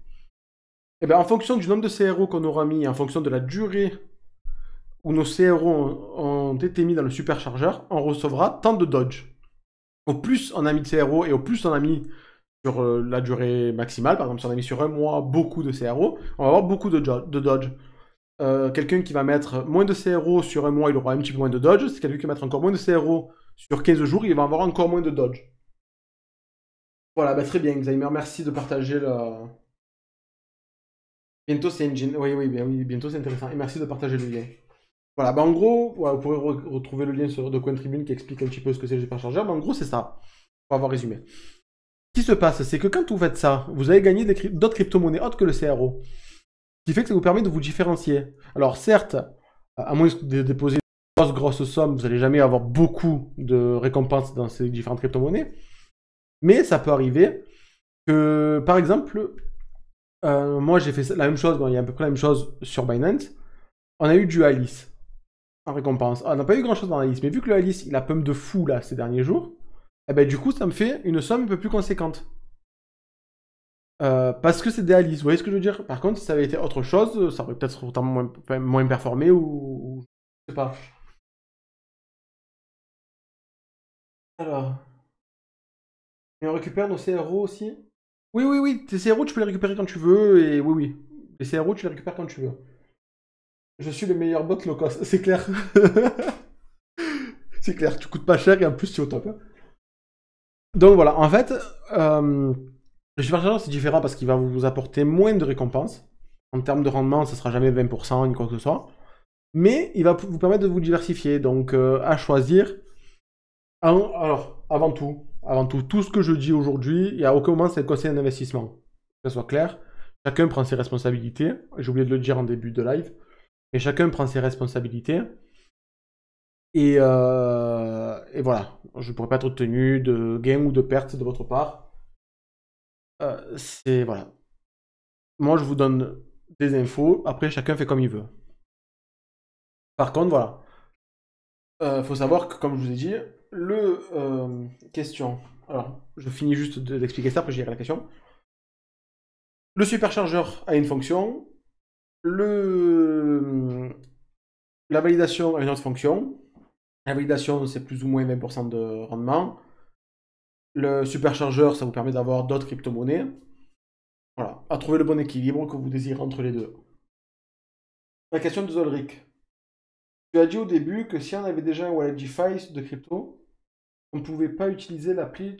et bien en fonction du nombre de CRO qu'on aura mis, en fonction de la durée où nos CRO ont été mis dans le superchargeur, on recevra tant de Dodge. Au plus on a mis de CRO et au plus on a mis sur la durée maximale, par exemple si on a mis sur un mois beaucoup de CRO, on va avoir beaucoup de Dodge. Quelqu'un qui va mettre moins de CRO sur un mois, il aura un petit peu moins de Dodge. Si quelqu'un qui va mettre encore moins de CRO sur 15 jours, il va avoir encore moins de Dodge. Voilà, bah très bien, Xaimer, merci de partager le... Bientôt c'est Engine. Oui, bientôt c'est intéressant. Et merci de partager le lien. Voilà, bah en gros, voilà, vous pourrez retrouver le lien sur de CoinTribune qui explique un petit peu ce que c'est le superchargeur, mais en gros c'est ça. On va avoir résumé. Ce qui se passe, c'est que quand vous faites ça, vous allez gagner d'autres crypto-monnaies autres que le CRO. Ce qui fait que ça vous permet de vous différencier. Alors certes, à moins de déposer une grosse somme, vous n'allez jamais avoir beaucoup de récompenses dans ces différentes crypto-monnaies. Mais ça peut arriver que, par exemple, moi j'ai fait la même chose, il y a à peu près la même chose sur Binance. On a eu du Alice en récompense. On n'a pas eu grand chose dans Alice, mais vu que le Alice il a pump de fou là ces derniers jours, et ben du coup ça me fait une somme un peu plus conséquente. Parce que c'est des Alice, vous voyez ce que je veux dire? Par contre, si ça avait été autre chose, ça aurait peut-être autant moins performé ou je sais pas. Alors, et on récupère nos CRO aussi? Oui, tes CRO tu peux les récupérer quand tu veux, et oui. Les CRO tu les récupères quand tu veux. Je suis le meilleur bot low cost, c'est clair. C'est clair, tu coûtes pas cher et en plus tu es au top. Donc voilà, en fait, le superchargeur c'est différent parce qu'il va vous apporter moins de récompenses. En termes de rendement, ça sera jamais 20% ni quoi que ce soit. Mais il va vous permettre de vous diversifier. Donc à choisir. Alors, tout ce que je dis aujourd'hui, il n'y a aucun moment c'est le conseil d'investissement. Que ce soit clair. Chacun prend ses responsabilités. J'ai oublié de le dire en début de live. Et chacun prend ses responsabilités. Et voilà, je ne pourrais pas être tenu de gain ou de perte de votre part. C'est voilà. Moi, je vous donne des infos. Après, chacun fait comme il veut. Par contre, voilà. Faut savoir que, comme je vous ai dit, question. Alors, je finis juste d'expliquer ça, après j'irai à la question. Le superchargeur a une fonction. La validation a une autre fonction. La validation, c'est plus ou moins 20% de rendement. Le superchargeur, ça vous permet d'avoir d'autres crypto-monnaies. Voilà, à trouver le bon équilibre que vous désirez entre les deux. La question de Zolric. Tu as dit au début que si on avait déjà un wallet DeFi de crypto, on ne pouvait pas utiliser l'appli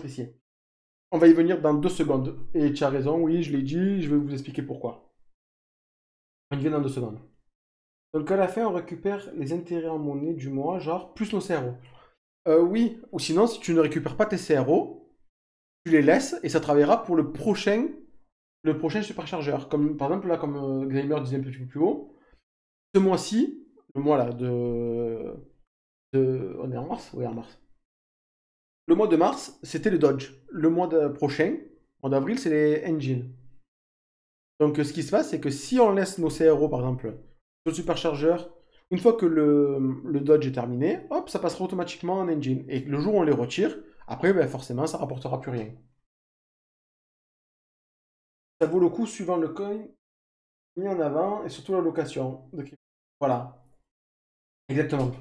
ici. On va y venir dans 2 secondes. Et tu as raison, oui, je l'ai dit, je vais vous expliquer pourquoi. On y vient dans 2 secondes. Donc à la fin, on récupère les intérêts en monnaie du mois, genre plus nos CRO. Oui, ou sinon, si tu ne récupères pas tes CRO, tu les laisses et ça travaillera pour le prochain superchargeur. Comme, par exemple, là, comme Xaimer disait un petit peu plus haut, ce mois-ci, le mois là on est en mars? Oui, en mars. Le mois de mars, c'était le Dodge. Le mois prochain, mois d'avril, c'est les engines. Donc ce qui se passe, c'est que si on laisse nos CRO, par exemple, sur le superchargeur, une fois que le Dodge est terminé, hop, ça passera automatiquement en engine. Et le jour où on les retire, après, ben, forcément, ça rapportera plus rien. Ça vaut le coup suivant le coin. mis en avant et surtout la location de crypto. Voilà, exactement.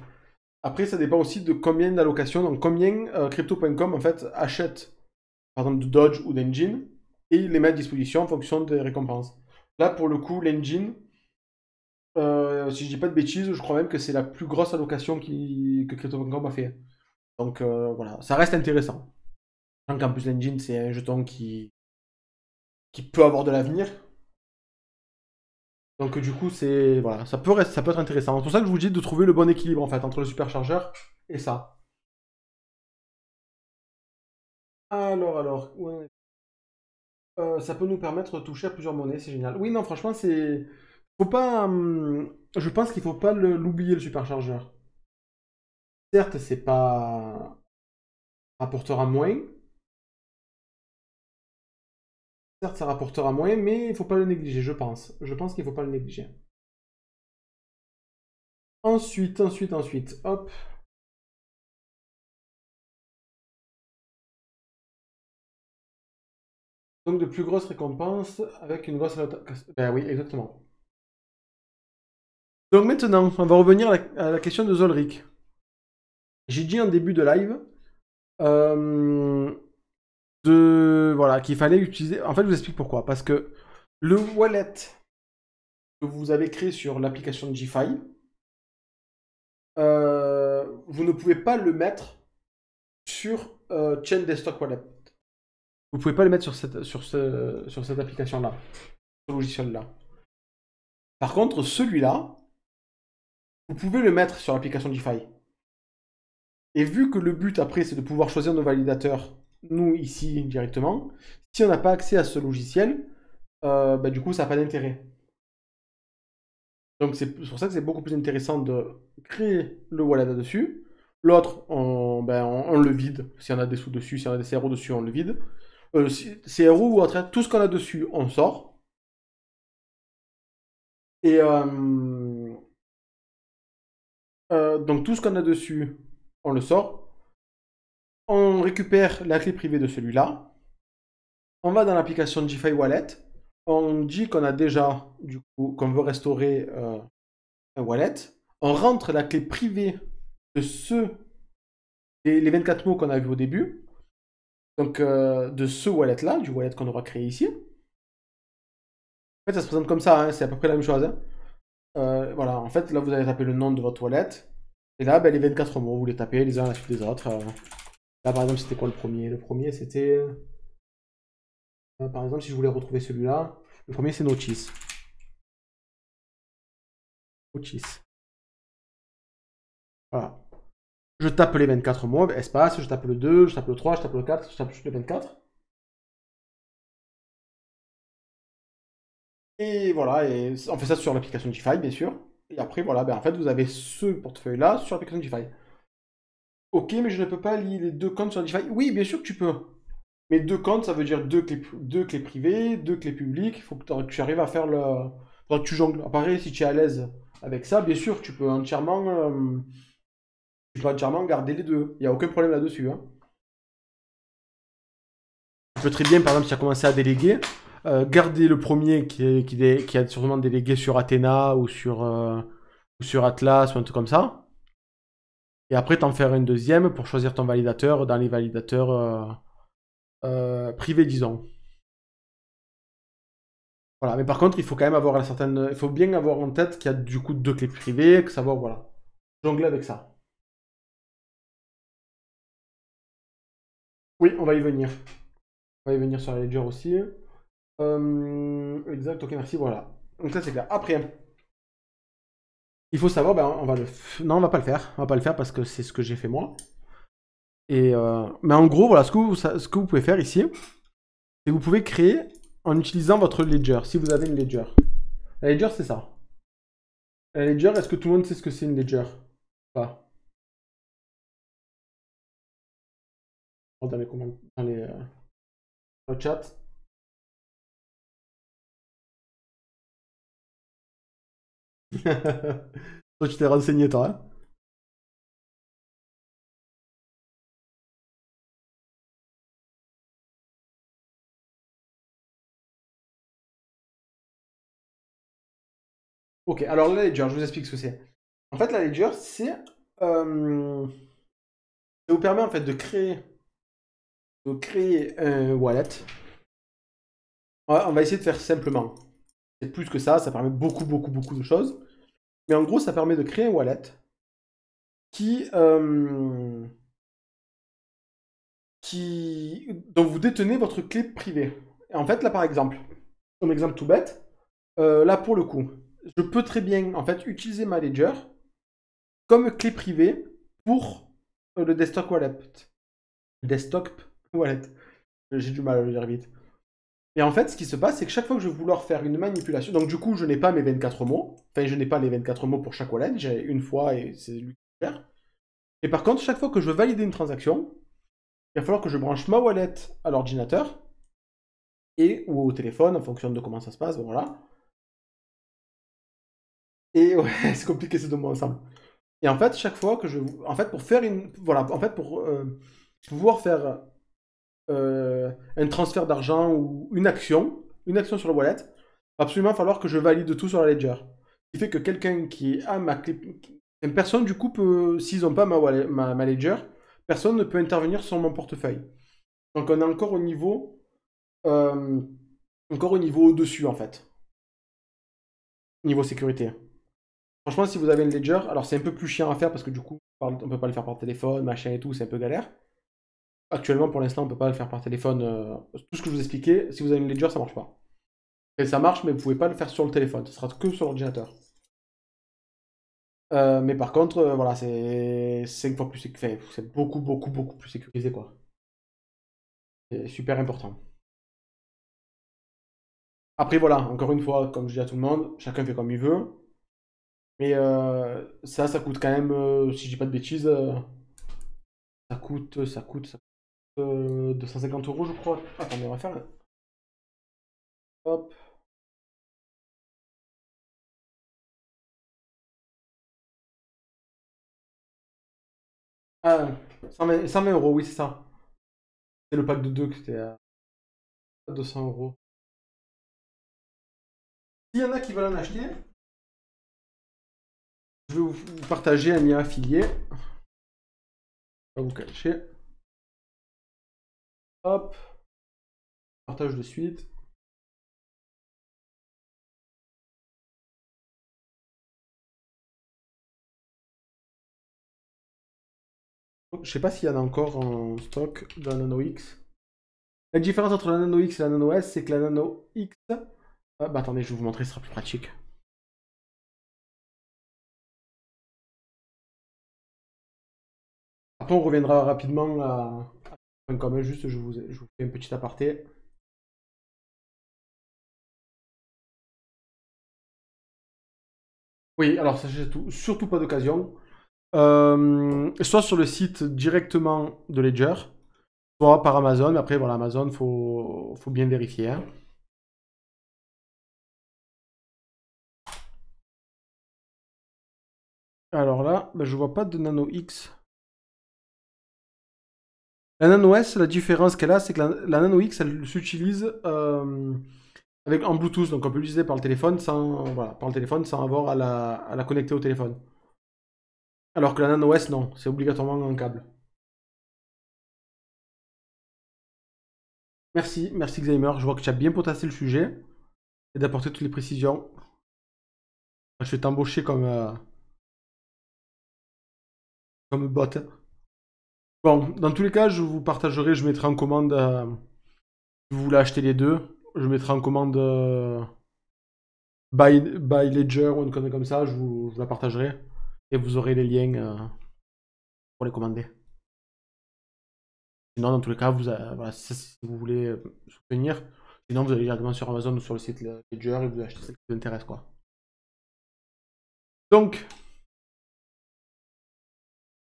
Après, ça dépend aussi de combien d'allocations, donc combien crypto.com en fait achète par exemple de Dodge ou d'Engine et les met à disposition en fonction des récompenses. Là, pour le coup, l'Engine, si je dis pas de bêtises, je crois même que c'est la plus grosse allocation que crypto.com a fait. Donc voilà, ça reste intéressant. Donc en plus, l'Engine, c'est un jeton qui peut avoir de l'avenir. Donc du coup, c'est voilà, ça peut être intéressant. C'est pour ça que je vous dis de trouver le bon équilibre en fait entre le superchargeur et ça. Ouais. Ça peut nous permettre de toucher à plusieurs monnaies, c'est génial. Oui, non, franchement, c'est faut pas. Je pense qu'il faut pas l'oublier le superchargeur. Certes, c'est pas rapportera moins. Certes, ça rapportera moins, mais il faut pas le négliger, je pense. Je pense qu'il faut pas le négliger. Ensuite, hop. Donc de plus grosses récompenses avec une grosse. Ben oui, exactement. Donc maintenant, on va revenir à la question de Zolric. J'ai dit en début de live euh, voilà, qu'il fallait utiliser. En fait, je vous explique pourquoi. Parce que le wallet que vous avez créé sur l'application de GFi, vous ne pouvez pas le mettre sur Chain Desktop Wallet. Vous ne pouvez pas le mettre sur cette application-là, ce logiciel-là. Par contre, celui-là, vous pouvez le mettre sur l'application GFi. Et vu que le but après, c'est de pouvoir choisir nos validateurs, nous ici directement, si on n'a pas accès à ce logiciel, bah, du coup, ça n'a pas d'intérêt. Donc c'est pour ça que c'est beaucoup plus intéressant de créer le wallet là-dessus. L'autre, on le vide. Si on a des sous dessus, si on a des CRO dessus, on le vide. CRO ou autre, hein, tout ce qu'on a dessus, on sort. Et donc tout ce qu'on a dessus, on le sort. On récupère la clé privée de celui-là. On va dans l'application GFi Wallet. On dit qu'on a déjà, du coup, qu'on veut restaurer un wallet. On rentre la clé privée de les 24 mots qu'on a vu au début. Donc de ce wallet-là, du wallet qu'on aura créé ici. En fait, ça se présente comme ça, hein, c'est à peu près la même chose, hein. Voilà, en fait, là, vous allez taper le nom de votre wallet. Et là, ben, les 24 mots, vous les tapez les uns à la suite des autres. Là, par exemple, c'était quoi le premier? Le premier, c'était... par exemple, si je voulais retrouver celui-là, le premier, c'est Notice. Notice. Voilà. Je tape les 24 mots, espace, je tape le 2, je tape le 3, je tape le 4, je tape juste le 24. Et voilà, et on fait ça sur l'application GFi, bien sûr. Et après, voilà, ben, en fait, vous avez ce portefeuille-là sur l'application GFi. Ok, mais je ne peux pas lier les deux comptes sur GFi. Oui, bien sûr que tu peux. Mais deux comptes, ça veut dire deux clés privées, deux clés publiques. Il faut que tu arrives à faire le. Faudra que tu jongles. Pareil, si tu es à l'aise avec ça, bien sûr, tu peux entièrement garder les deux. Il n'y a aucun problème là-dessus, hein. Tu peux très bien, par exemple, si tu as commencé à déléguer, garder le premier qui a sûrement délégué sur Athena ou sur Atlas ou un truc comme ça. Et après, t'en faire un deuxième pour choisir ton validateur dans les validateurs privés, disons. Voilà, mais par contre, il faut quand même avoir la certaine. Il faut bien avoir en tête qu'il y a du coup deux clés privées, que savoir, voilà. Jongler avec ça. Oui, on va y venir. On va y venir sur la Ledger aussi. Exact, ok, merci, voilà. Donc ça, c'est clair. Après, il faut savoir, ben, on va le. Non, on va pas le faire. On va pas le faire parce que c'est ce que j'ai fait moi. Mais en gros, voilà, ce que vous pouvez faire ici, c'est que vous pouvez créer en utilisant votre Ledger, si vous avez une Ledger. La Ledger, c'est ça. La Ledger, est-ce que tout le monde sait ce que c'est une Ledger? Pas. Dans les commentaires, dans le chat. Toi, tu t'es renseigné, toi, hein. Ok, alors la Ledger, je vous explique ce que c'est. En fait, la Ledger, c'est... ça vous permet en fait de créer un wallet. On va essayer de faire simplement. C'est plus que ça permet beaucoup, beaucoup, beaucoup de choses. Mais en gros, ça permet de créer un wallet dont vous détenez votre clé privée. Et en fait, là, par exemple, comme exemple tout bête, là, pour le coup, je peux très bien, en fait, utiliser ma Ledger comme clé privée pour le desktop wallet. Desktop wallet. J'ai du mal à le dire vite. Et en fait, ce qui se passe, c'est que chaque fois que je vais vouloir faire une manipulation, donc du coup, je n'ai pas mes 24 mots, enfin, je n'ai pas les 24 mots pour chaque wallet, j'ai une fois et c'est lui qui gère. Et par contre, chaque fois que je veux valider une transaction, il va falloir que je branche ma wallet à l'ordinateur ou au téléphone, en fonction de comment ça se passe, voilà. Et ouais, c'est compliqué ces deux mots ensemble. Et en fait, chaque fois que je... En fait, pour faire une... Voilà, en fait, pour pouvoir faire un transfert d'argent ou une action sur le wallet, il va absolument falloir que je valide tout sur la ledger. Ce qui fait que quelqu'un qui a ma clé... Personne, du coup, peut... S'ils n'ont pas ma ledger, personne ne peut intervenir sur mon portefeuille. Donc on est encore au niveau... encore au niveau au-dessus, en fait. Niveau sécurité. Franchement, si vous avez une ledger, alors c'est un peu plus chiant à faire parce que du coup, on peut pas le faire par téléphone, machin et tout, c'est un peu galère. Actuellement, pour l'instant, on peut pas le faire par téléphone. Tout ce que je vous expliquais, si vous avez une ledger, ça marche pas. Et ça marche, mais vous pouvez pas le faire sur le téléphone. Ce sera que sur l'ordinateur. Mais par contre, voilà, c'est 5 fois plus sécurisé. C'est beaucoup, beaucoup, beaucoup plus sécurisé, quoi. C'est super important. Après, voilà, encore une fois, comme je dis à tout le monde, chacun fait comme il veut. Mais ça coûte quand même, si je dis pas de bêtises, ça coûte 250 euros, je crois. Attendez, on va faire. Hop. Ah, 120 euros, oui, c'est ça. C'est le pack de 2 qui était à 200 euros. S'il y en a qui veulent en acheter, je vais vous partager un lien affilié. On va vous cacher. Hop. Partage de suite. Je sais pas s'il y en a encore en stock de la Nano X. La différence entre la Nano X et la Nano S, c'est que la Nano X... Ah, bah attendez, je vais vous montrer, ce sera plus pratique. Après, on reviendra rapidement à .com. Juste, je vous fais un petit aparté. Oui, alors sachez surtout pas d'occasion. Soit sur le site directement de Ledger, soit par Amazon. Après, voilà, Amazon, faut bien vérifier, hein. Alors là, ben, je vois pas de Nano X. La Nano S, la différence qu'elle a, c'est que la Nano X, elle s'utilise en Bluetooth. Donc on peut l'utiliser par le téléphone sans avoir à la connecter au téléphone. Alors que la Nano S, non, c'est obligatoirement un câble. Merci Xamer. Je vois que tu as bien potassé le sujet et d'apporter toutes les précisions. Je vais t'embaucher comme bot. Bon, dans tous les cas, je vous partagerai, je mettrai en commande, si vous voulez acheter les deux, je mettrai en commande by Ledger ou une connerie comme ça, je vous la partagerai et vous aurez les liens pour les commander. Sinon, dans tous les cas, voilà, si vous voulez soutenir, sinon vous allez directement sur Amazon ou sur le site Ledger et vous achetez ce qui vous intéresse, quoi. Donc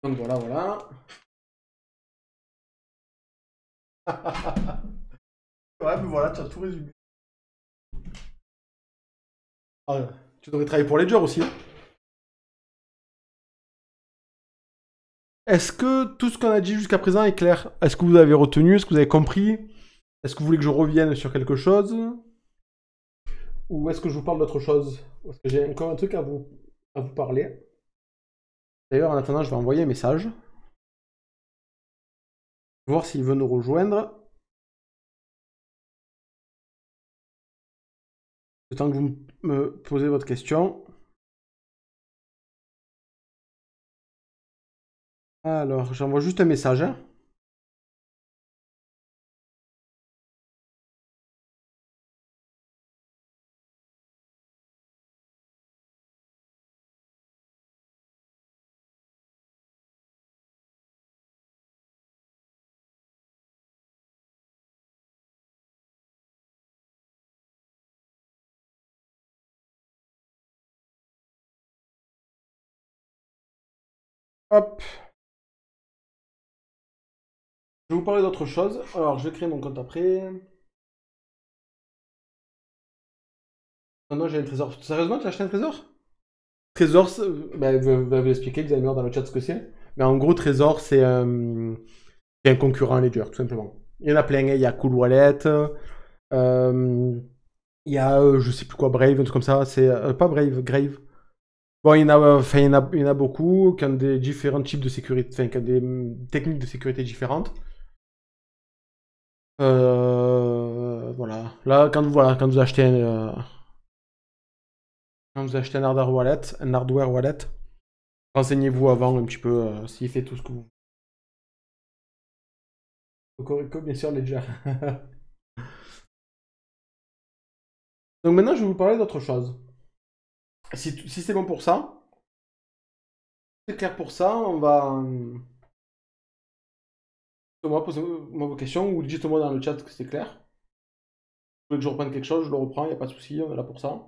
voilà, voilà. Ouais, mais voilà, tu as tout résumé. Ah, tu devrais travailler pour Ledger aussi, hein. Est-ce que tout ce qu'on a dit jusqu'à présent est clair? Est-ce que vous avez retenu? Est-ce que vous avez compris? Est-ce que vous voulez que je revienne sur quelque chose? ou est-ce que je vous parle d'autre chose? Parce que j'ai encore un truc à vous parler. D'ailleurs, en attendant, je vais envoyer un message. Voir s'il veut nous rejoindre. Le temps que vous me posez votre question. Alors, j'envoie juste un message, hein. Hop. Je vais vous parler d'autre chose. Alors, je vais créer mon compte après. Maintenant, j'ai un trésor. Sérieusement, tu as acheté un trésor? Trésor, bah, vous avez expliqué, vous allez me dire dans le chat ce que c'est. Mais en gros, Trésor, c'est un concurrent à Ledger, tout simplement. Il y en a plein, hein. Il y a Cool Wallet, il y a, je sais plus quoi, Brave, un truc comme ça. C'est pas Brave, Grave. Bon, il y en a, enfin, il y en a beaucoup qui ont des différents types de sécurité, enfin, qui ont des techniques de sécurité différentes. Voilà. Là, quand vous achetez quand vous achetez un hardware wallet, renseignez-vous avant un petit peu s'il fait tout ce que vous. Cocorico, bien sûr, Ledger. Donc maintenant, je vais vous parler d'autre chose. Si c'est bon pour ça, c'est clair pour ça, on va. Posez-moi vos questions ou dites-moi dans le chat que c'est clair. Vous voulez que je reprenne quelque chose, je le reprends, il n'y a pas de souci, on est là pour ça.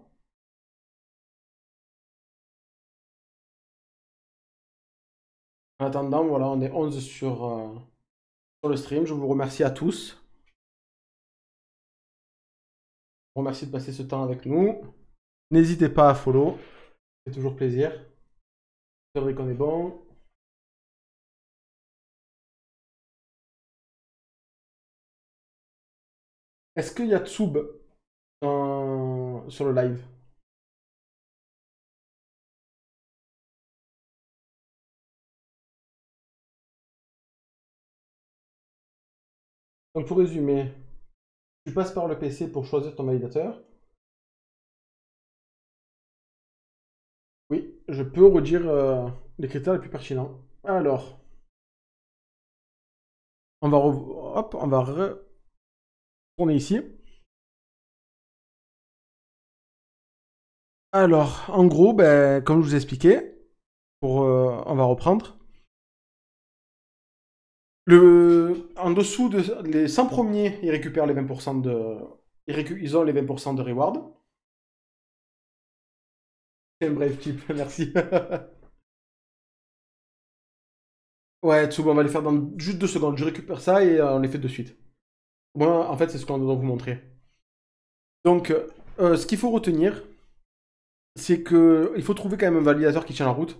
En attendant, voilà, on est 11 sur le stream. Je vous remercie à tous. Je vous remercie de passer ce temps avec nous. N'hésitez pas à follow, c'est toujours plaisir. C'est vrai qu'on est bon. Est-ce qu'il y a Tsub sur le live? Donc pour résumer, tu passes par le PC pour choisir ton validateur. Oui, je peux redire les critères les plus pertinents. Alors, hop, on va retourner ici. Alors, en gros, ben, comme je vous ai expliqué, on va reprendre. En dessous les 100 premiers, ils récupèrent les 20% de. Ils ont les 20% de reward. C'est un brave type, merci. Ouais, Tsubo, on va les faire dans juste 2 secondes. Je récupère ça et on les fait de suite. Moi, en fait, c'est ce qu'on doit vous montrer. Donc, ce qu'il faut retenir, c'est que il faut trouver quand même un validateur qui tient la route.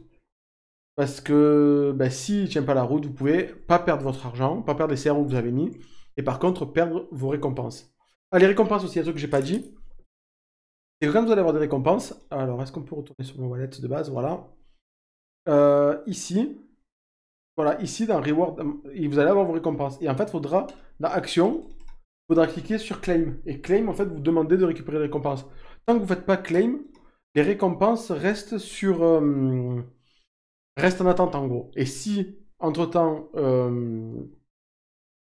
Parce que bah, s'il ne tient pas la route, vous pouvez pas perdre votre argent, pas perdre les CRO que vous avez mis, et par contre perdre vos récompenses. Ah, les récompenses aussi, un truc que j'ai pas dit, c'est que quand vous allez avoir des récompenses, alors est-ce qu'on peut retourner sur mon wallet de base, voilà. Ici, voilà, ici dans Reward, vous allez avoir vos récompenses. Et en fait, faudra, dans Action, il faudra cliquer sur Claim. Et Claim, en fait, vous demandez de récupérer les récompenses. Tant que vous ne faites pas Claim, les récompenses restent restent en attente en gros. Et si, entre-temps, le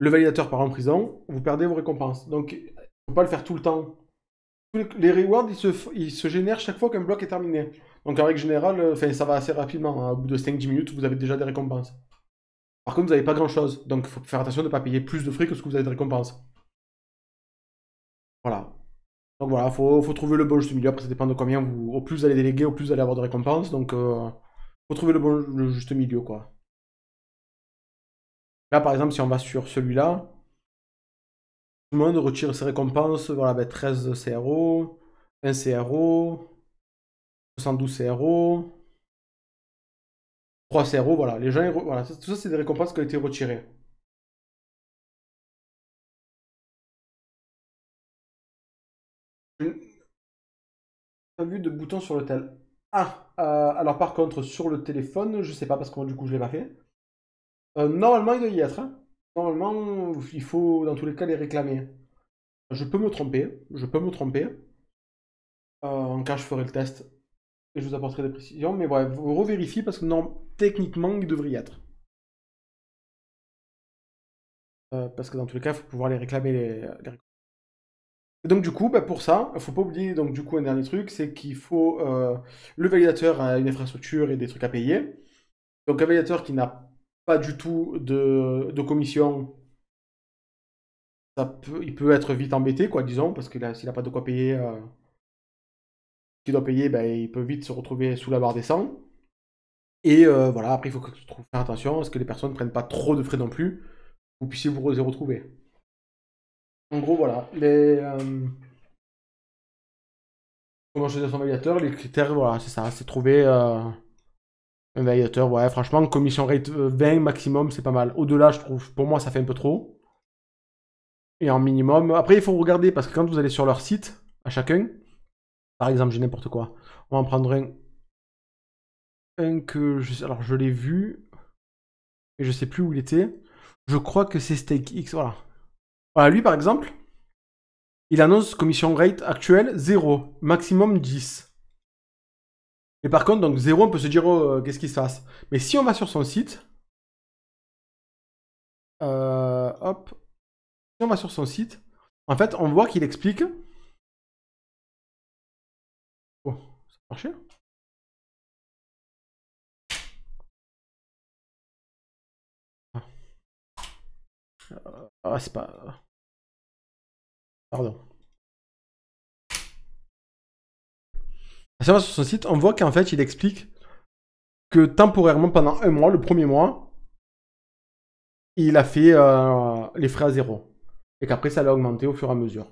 validateur part en prison, vous perdez vos récompenses. Donc, il ne faut pas le faire tout le temps. Les rewards, ils se génèrent chaque fois qu'un bloc est terminé. Donc, en règle générale, ça va assez rapidement, hein. Au bout de 5-10 minutes, vous avez déjà des récompenses. Par contre, vous n'avez pas grand-chose. Donc, il faut faire attention de ne pas payer plus de frais que ce que vous avez de récompenses. Voilà. Donc voilà, faut trouver le bon juste milieu. Après, ça dépend de combien vous. Au plus vous allez déléguer, au plus vous allez avoir de récompenses. Donc, faut trouver le juste milieu, quoi. Là, par exemple, si on va sur celui-là, tout le monde retire ses récompenses. Voilà, ben, 13 CRO, 1 CRO, 72 CRO, 3 CRO. Voilà, les gens, voilà, tout ça, c'est des récompenses qui ont été retirées. Pas vu de bouton sur le tel. Ah, alors par contre, sur le téléphone, je sais pas parce que moi, du coup, je l'ai pas fait. Normalement, il doit y être, hein. Normalement, il faut dans tous les cas les réclamer. Je peux me tromper, je peux me tromper. En cas, je ferai le test et je vous apporterai des précisions. Mais ouais, vous revérifiez parce que non, techniquement, il devrait y être. Parce que dans tous les cas, il faut pouvoir les réclamer. Et donc du coup, bah, pour ça, il faut pas oublier donc du coup un dernier truc, c'est qu'il faut le validateur a une infrastructure et des trucs à payer. Donc un validateur qui n'a pas du tout de commission, il peut être vite embêté, quoi, disons, parce que là, s'il n'a pas de quoi payer, qu'il doit payer, bah, il peut vite se retrouver sous la barre des 100. Et voilà, après, il faut faire attention à ce que les personnes ne prennent pas trop de frais non plus, vous puissiez vous y retrouver. En gros, voilà. Comment choisir son validateur, les critères, voilà, c'est ça, c'est trouver un validateur. Ouais, franchement, commission rate 20 maximum, c'est pas mal. Au-delà, je trouve, pour moi, ça fait un peu trop. Et en minimum, après, il faut regarder, parce que quand vous allez sur leur site, à chacun, par exemple, j'ai n'importe quoi, on va en prendre un que, alors je l'ai vu, mais je sais plus où il était. Je crois que c'est StakeX, voilà. Voilà, lui, par exemple, il annonce commission rate actuelle 0, maximum 10. Et par contre, donc 0, on peut se dire, oh, qu'est-ce qui se passe? Mais si on va sur son site, hop, si on va sur son site, en fait, on voit qu'il explique. Oh, ça a marché? Ah, c'est pas. Pardon. Si on va sur son site, on voit qu'en fait, il explique que temporairement, pendant un mois, le premier mois, il a fait les frais à zéro. Et qu'après, ça l'a augmenté au fur et à mesure.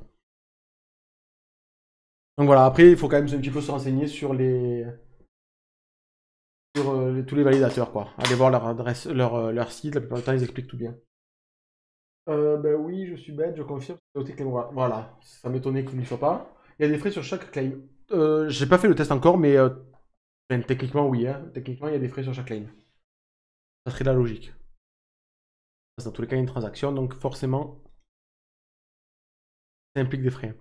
Donc voilà, après, il faut quand même un petit peu se renseigner sur tous les validateurs, quoi. Aller voir leur adresse, leur site, la plupart du temps, ils expliquent tout bien. Ben oui, je suis bête, je confirme. Voilà, ça m'étonnait qu'il n'y soit pas. Il y a des frais sur chaque claim. J'ai pas fait le test encore, mais techniquement, oui. Hein. Techniquement, il y a des frais sur chaque claim. Ça serait la logique. Dans tous les cas, il y a une transaction, donc forcément, ça implique des frais.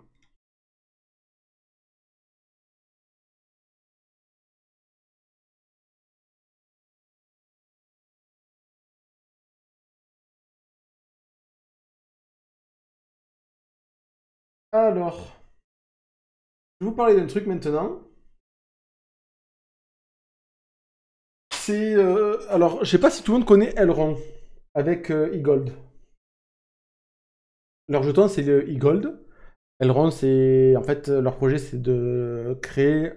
Alors, je vais vous parler d'un truc maintenant. C'est. Alors, je sais pas si tout le monde connaît Elrond avec eGold. Leur jeton, c'est le eGold. Elrond, c'est. En fait, leur projet, c'est de créer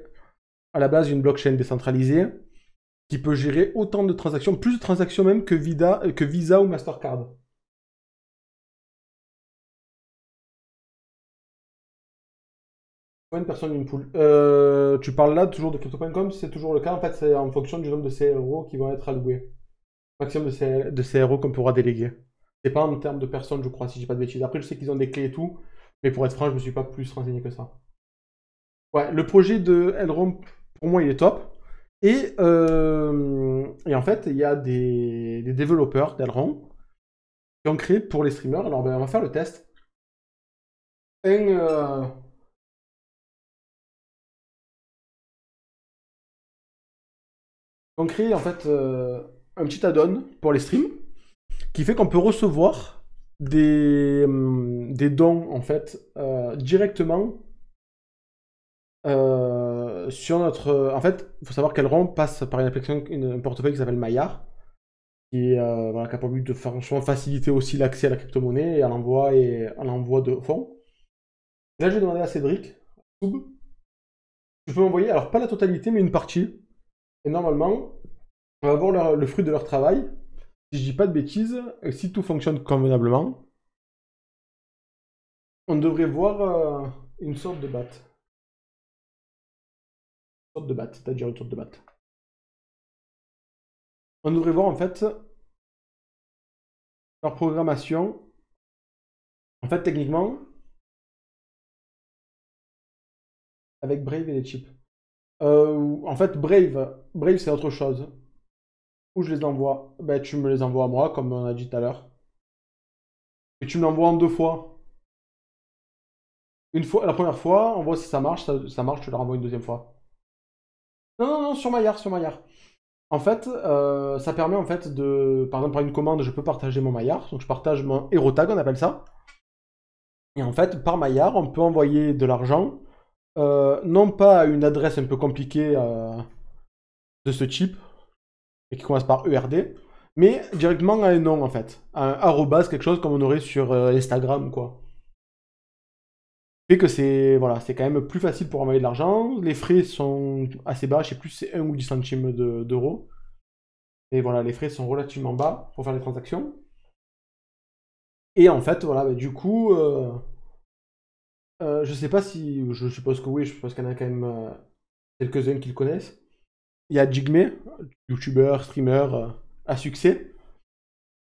à la base une blockchain décentralisée qui peut gérer autant de transactions, plus de transactions même que Visa ou Mastercard. Combien de personnes une pool? Tu parles là toujours de crypto.com, c'est toujours le cas. En fait, c'est en fonction du nombre de CRO qui vont être alloués. Maximum de CRO qu'on pourra déléguer. C'est pas en termes de personnes, je crois, si je dis pas de bêtises. Après, je sais qu'ils ont des clés et tout, mais pour être franc, je me suis pas plus renseigné que ça. Ouais, le projet de Elrond, pour moi, il est top. Et en fait, il y a des développeurs d'Elrond qui ont créé pour les streamers. Alors, ben, on va faire le test. Un, on crée en fait un petit add-on pour les streams qui fait qu'on peut recevoir des dons en fait directement sur notre. En fait, il faut savoir qu'Elrond passe par une application, un portefeuille qui s'appelle Maillard, qui, voilà, qui a pour but de franchement faciliter aussi l'accès à la crypto-monnaie et à l'envoi de fonds. Là, j'ai demandé à Cédric, Soub, tu peux m'envoyer, alors pas la totalité, mais une partie. Et normalement, on va voir le fruit de leur travail. Si je dis pas de bêtises, si tout fonctionne convenablement, on devrait voir une sorte de batte. Une sorte de batte, c'est-à-dire une sorte de batte. On devrait voir en fait leur programmation. En fait, techniquement, avec Brave et les chips. En fait, Brave c'est autre chose. Où je les envoie? Ben, tu me les envoies à moi, comme on a dit tout à l'heure. Et tu me l'envoies en deux fois. Une fois, la première fois, on voit si ça marche. Ça marche, tu le renvoies une deuxième fois. Non, non, non, sur Maillard, sur Maillard. En fait, ça permet en fait de, par exemple, par une commande, je peux partager mon Maillard. Donc je partage mon hero tag, on appelle ça. Et en fait, par Maillard, on peut envoyer de l'argent, non pas à une adresse un peu compliquée de ce type, et qui commence par ERD, mais directement à un nom en fait, à un arrobase, quelque chose comme on aurait sur Instagram quoi. Fait que c'est voilà, c'est quand même plus facile pour envoyer de l'argent. Les frais sont assez bas, je sais plus si c'est 1 ou 10 centimes d'euros. Et voilà, les frais sont relativement bas pour faire les transactions. Et en fait, voilà, bah, du coup, je sais pas si, je suppose que oui, je suppose qu'il y en a quand même quelques-uns qui le connaissent. Il y a Jigme, youtubeur, streamer à succès,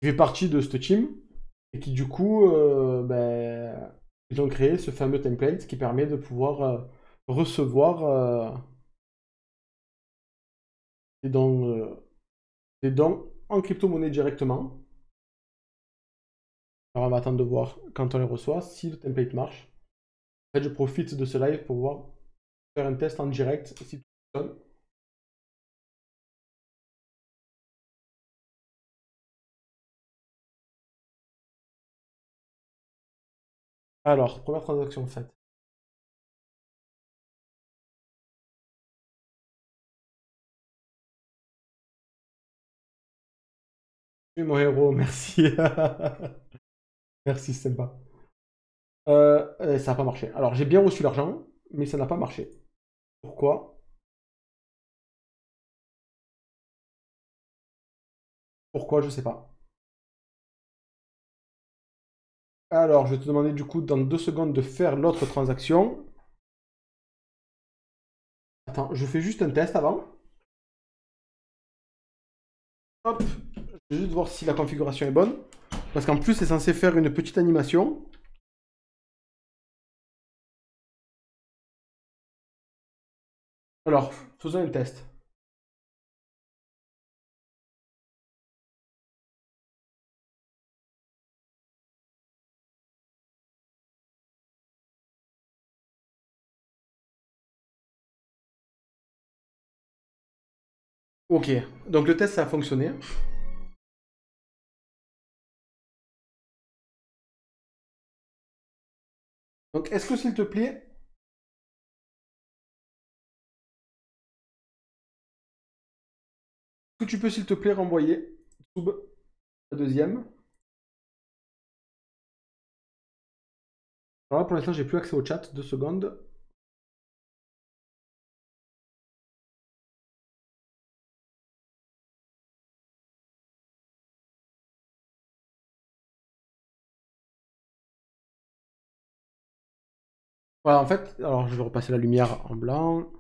qui fait partie de cette team et qui du coup, ben, ils ont créé ce fameux template qui permet de pouvoir recevoir des dons, des dons en crypto-monnaie directement. Alors on va attendre de voir quand on les reçoit si le template marche. En fait, je profite de ce live pour pouvoir faire un test en direct si tout fonctionne. Alors, première transaction faite. Oui, mon héros, merci. Merci, c'est sympa. Ça n'a pas marché. Alors, j'ai bien reçu l'argent, mais ça n'a pas marché. Pourquoi? Pourquoi? Je sais pas. Alors, je vais te demander du coup dans 2 secondes de faire l'autre transaction. Attends, je fais juste un test avant. Hop, je vais juste voir si la configuration est bonne. Parce qu'en plus, c'est censé faire une petite animation. Alors, faisons un test. Ok, donc le test ça a fonctionné. Donc, est-ce que s'il te plaît, que tu peux s'il te plaît renvoyer sub la deuxième? Alors là, pour l'instant, j'ai plus accès au chat. 2 secondes. Voilà, en fait, alors je vais repasser la lumière en blanc.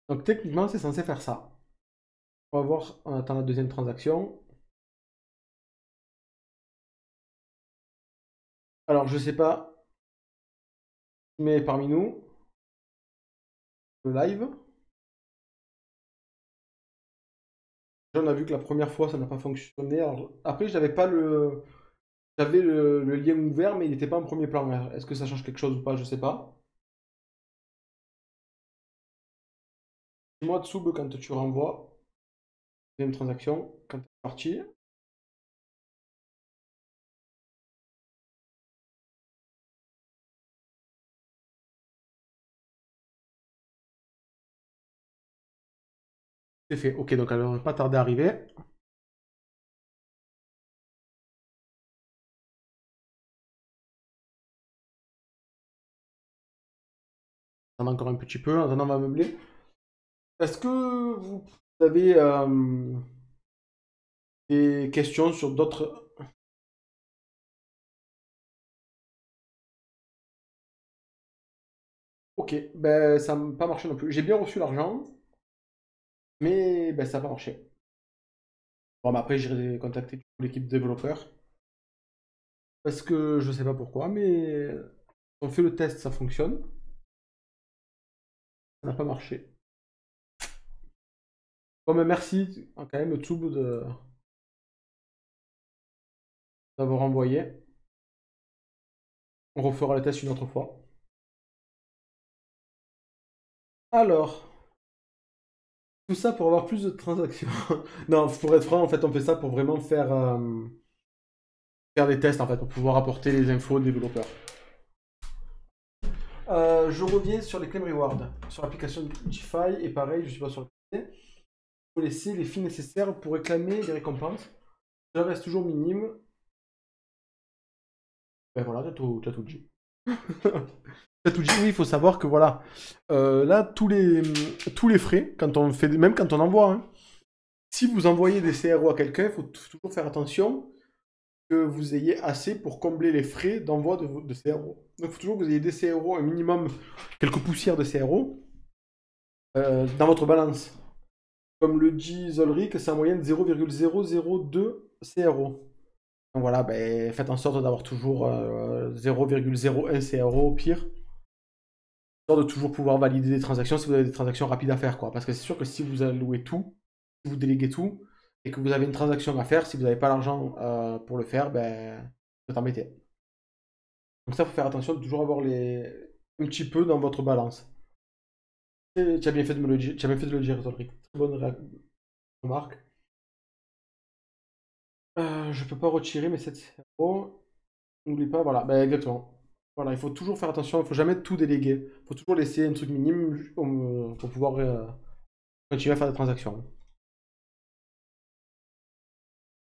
Donc techniquement, c'est censé faire ça. On va voir, on attend la deuxième transaction. Alors, je sais pas, mais parmi nous, le live, on a vu que la première fois, ça n'a pas fonctionné. Alors, après, j'avais pas le, j'avais le lien ouvert, mais il n'était pas en premier plan. Est-ce que ça change quelque chose ou pas? Je sais pas. Dis-moi Tsub quand tu renvoies. Deuxième transaction, quand tu es parti. C'est fait. Ok, donc elle ne va pas tarder à arriver. On a encore un petit peu. En attendant, on va meubler. Est-ce que vous avez des questions sur d'autres... Ok, ben ça n'a pas marché non plus. J'ai bien reçu l'argent, mais ben, ça n'a pas marché. Bon, mais après, j'irai contacter l'équipe développeur. Parce que je sais pas pourquoi, mais on fait le test, ça fonctionne. Ça n'a pas marché. Bon, mais merci quand même, Tsub, d'avoir envoyé. On refera le test une autre fois. Alors, tout ça pour avoir plus de transactions. Non, pour être franc, en fait, on fait ça pour vraiment faire des tests, en fait, pour pouvoir apporter les infos aux développeurs. Je reviens sur les claim rewards, sur l'application DeFi, et pareil, je suis pas sur le PC. Il faut laisser les filles nécessaires pour réclamer les récompenses. Ça reste toujours minime. Ben voilà, t'as tout dit. T'as tout dit, oui, il faut savoir que voilà, là, tous les frais, quand on fait, même quand on envoie, hein, si vous envoyez des CRO à quelqu'un, il faut toujours faire attention que vous ayez assez pour combler les frais d'envoi de CRO. Donc il faut toujours que vous ayez des CRO, un minimum, quelques poussières de CRO, dans votre balance. Comme le dit Zolric, c'est en moyenne 0,002 CRO. Donc voilà, ben, faites en sorte d'avoir toujours 0,01 CRO au pire, histoire de toujours pouvoir valider des transactions si vous avez des transactions rapides à faire, quoi. Parce que c'est sûr que si vous allouez tout, si vous déléguez tout, et que vous avez une transaction à faire, si vous n'avez pas l'argent pour le faire, ben, vous êtes embêté. Donc ça, il faut faire attention de toujours avoir un petit peu dans votre balance. Et tu as bien fait de me le dire, tu as bien fait de le dire, Zolric. Très bonne remarque. Je peux pas retirer mes 7 euros. N'oublie pas, voilà, ben, exactement. Voilà, il faut toujours faire attention, il faut jamais tout déléguer. Il faut toujours laisser un truc minime pour pouvoir continuer à faire des transactions.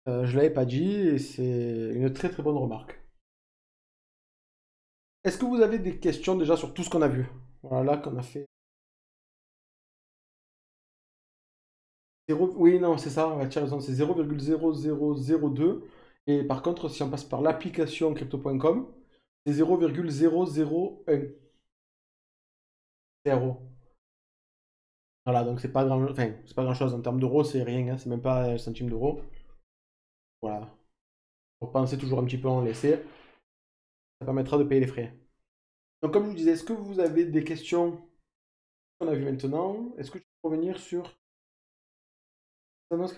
Je l'avais pas dit et c'est une très très bonne remarque. Est-ce que vous avez des questions déjà sur tout ce qu'on a vu? Voilà, là qu'on a fait. Oui, non, c'est ça, ouais, tu as raison, c'est 0,0002. Et par contre, si on passe par l'application crypto.com, c'est 0,001. 0. Voilà, donc c'est pas grand, enfin, c'est pas grand chose en termes d'euros, c'est rien, hein, c'est même pas un centime d'euro. Voilà. Pour penser toujours un petit peu en laisser, ça permettra de payer les frais. Donc comme je vous disais, est-ce que vous avez des questions qu'on a vu maintenant? Est-ce que tu peux revenir sur... alors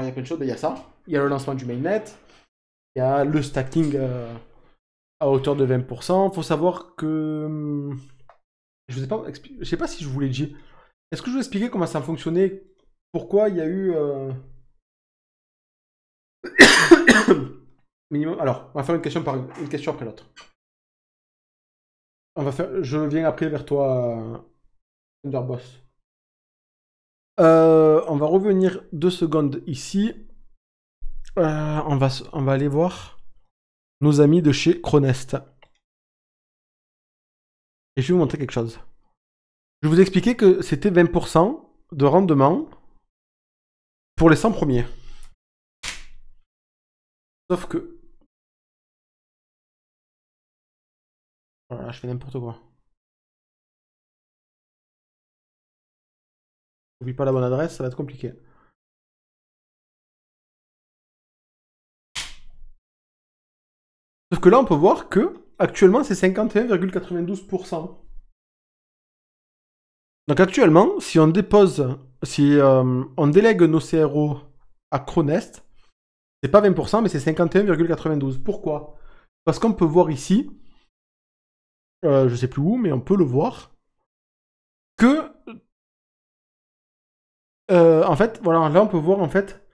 il y a plein de choses, ben, il y a ça, il y a le lancement du mainnet, il y a le stacking à hauteur de 20%. Il faut savoir que... Je sais pas, je sais pas si je vous l'ai dit. Est-ce que je vous ai expliqué comment ça fonctionnait? Pourquoi il y a eu... minimum... Alors, on va faire une question, une question après l'autre. Je viens après vers toi, Underboss. On va revenir 2 secondes ici. On va aller voir nos amis de chez Cronest. Et je vais vous montrer quelque chose. Je vous ai expliqué que c'était 20% de rendement pour les 100 premiers. Sauf que... Voilà, je fais n'importe quoi. N'oublie pas la bonne adresse, ça va être compliqué. Sauf que là, on peut voir que actuellement, c'est 51,92%. Donc actuellement, si on dépose, si on délègue nos CRO à Cronest, c'est pas 20%, mais c'est 51,92%. Pourquoi? Parce qu'on peut voir ici, je sais plus où, mais on peut le voir, que, en fait, voilà, là on peut voir en fait,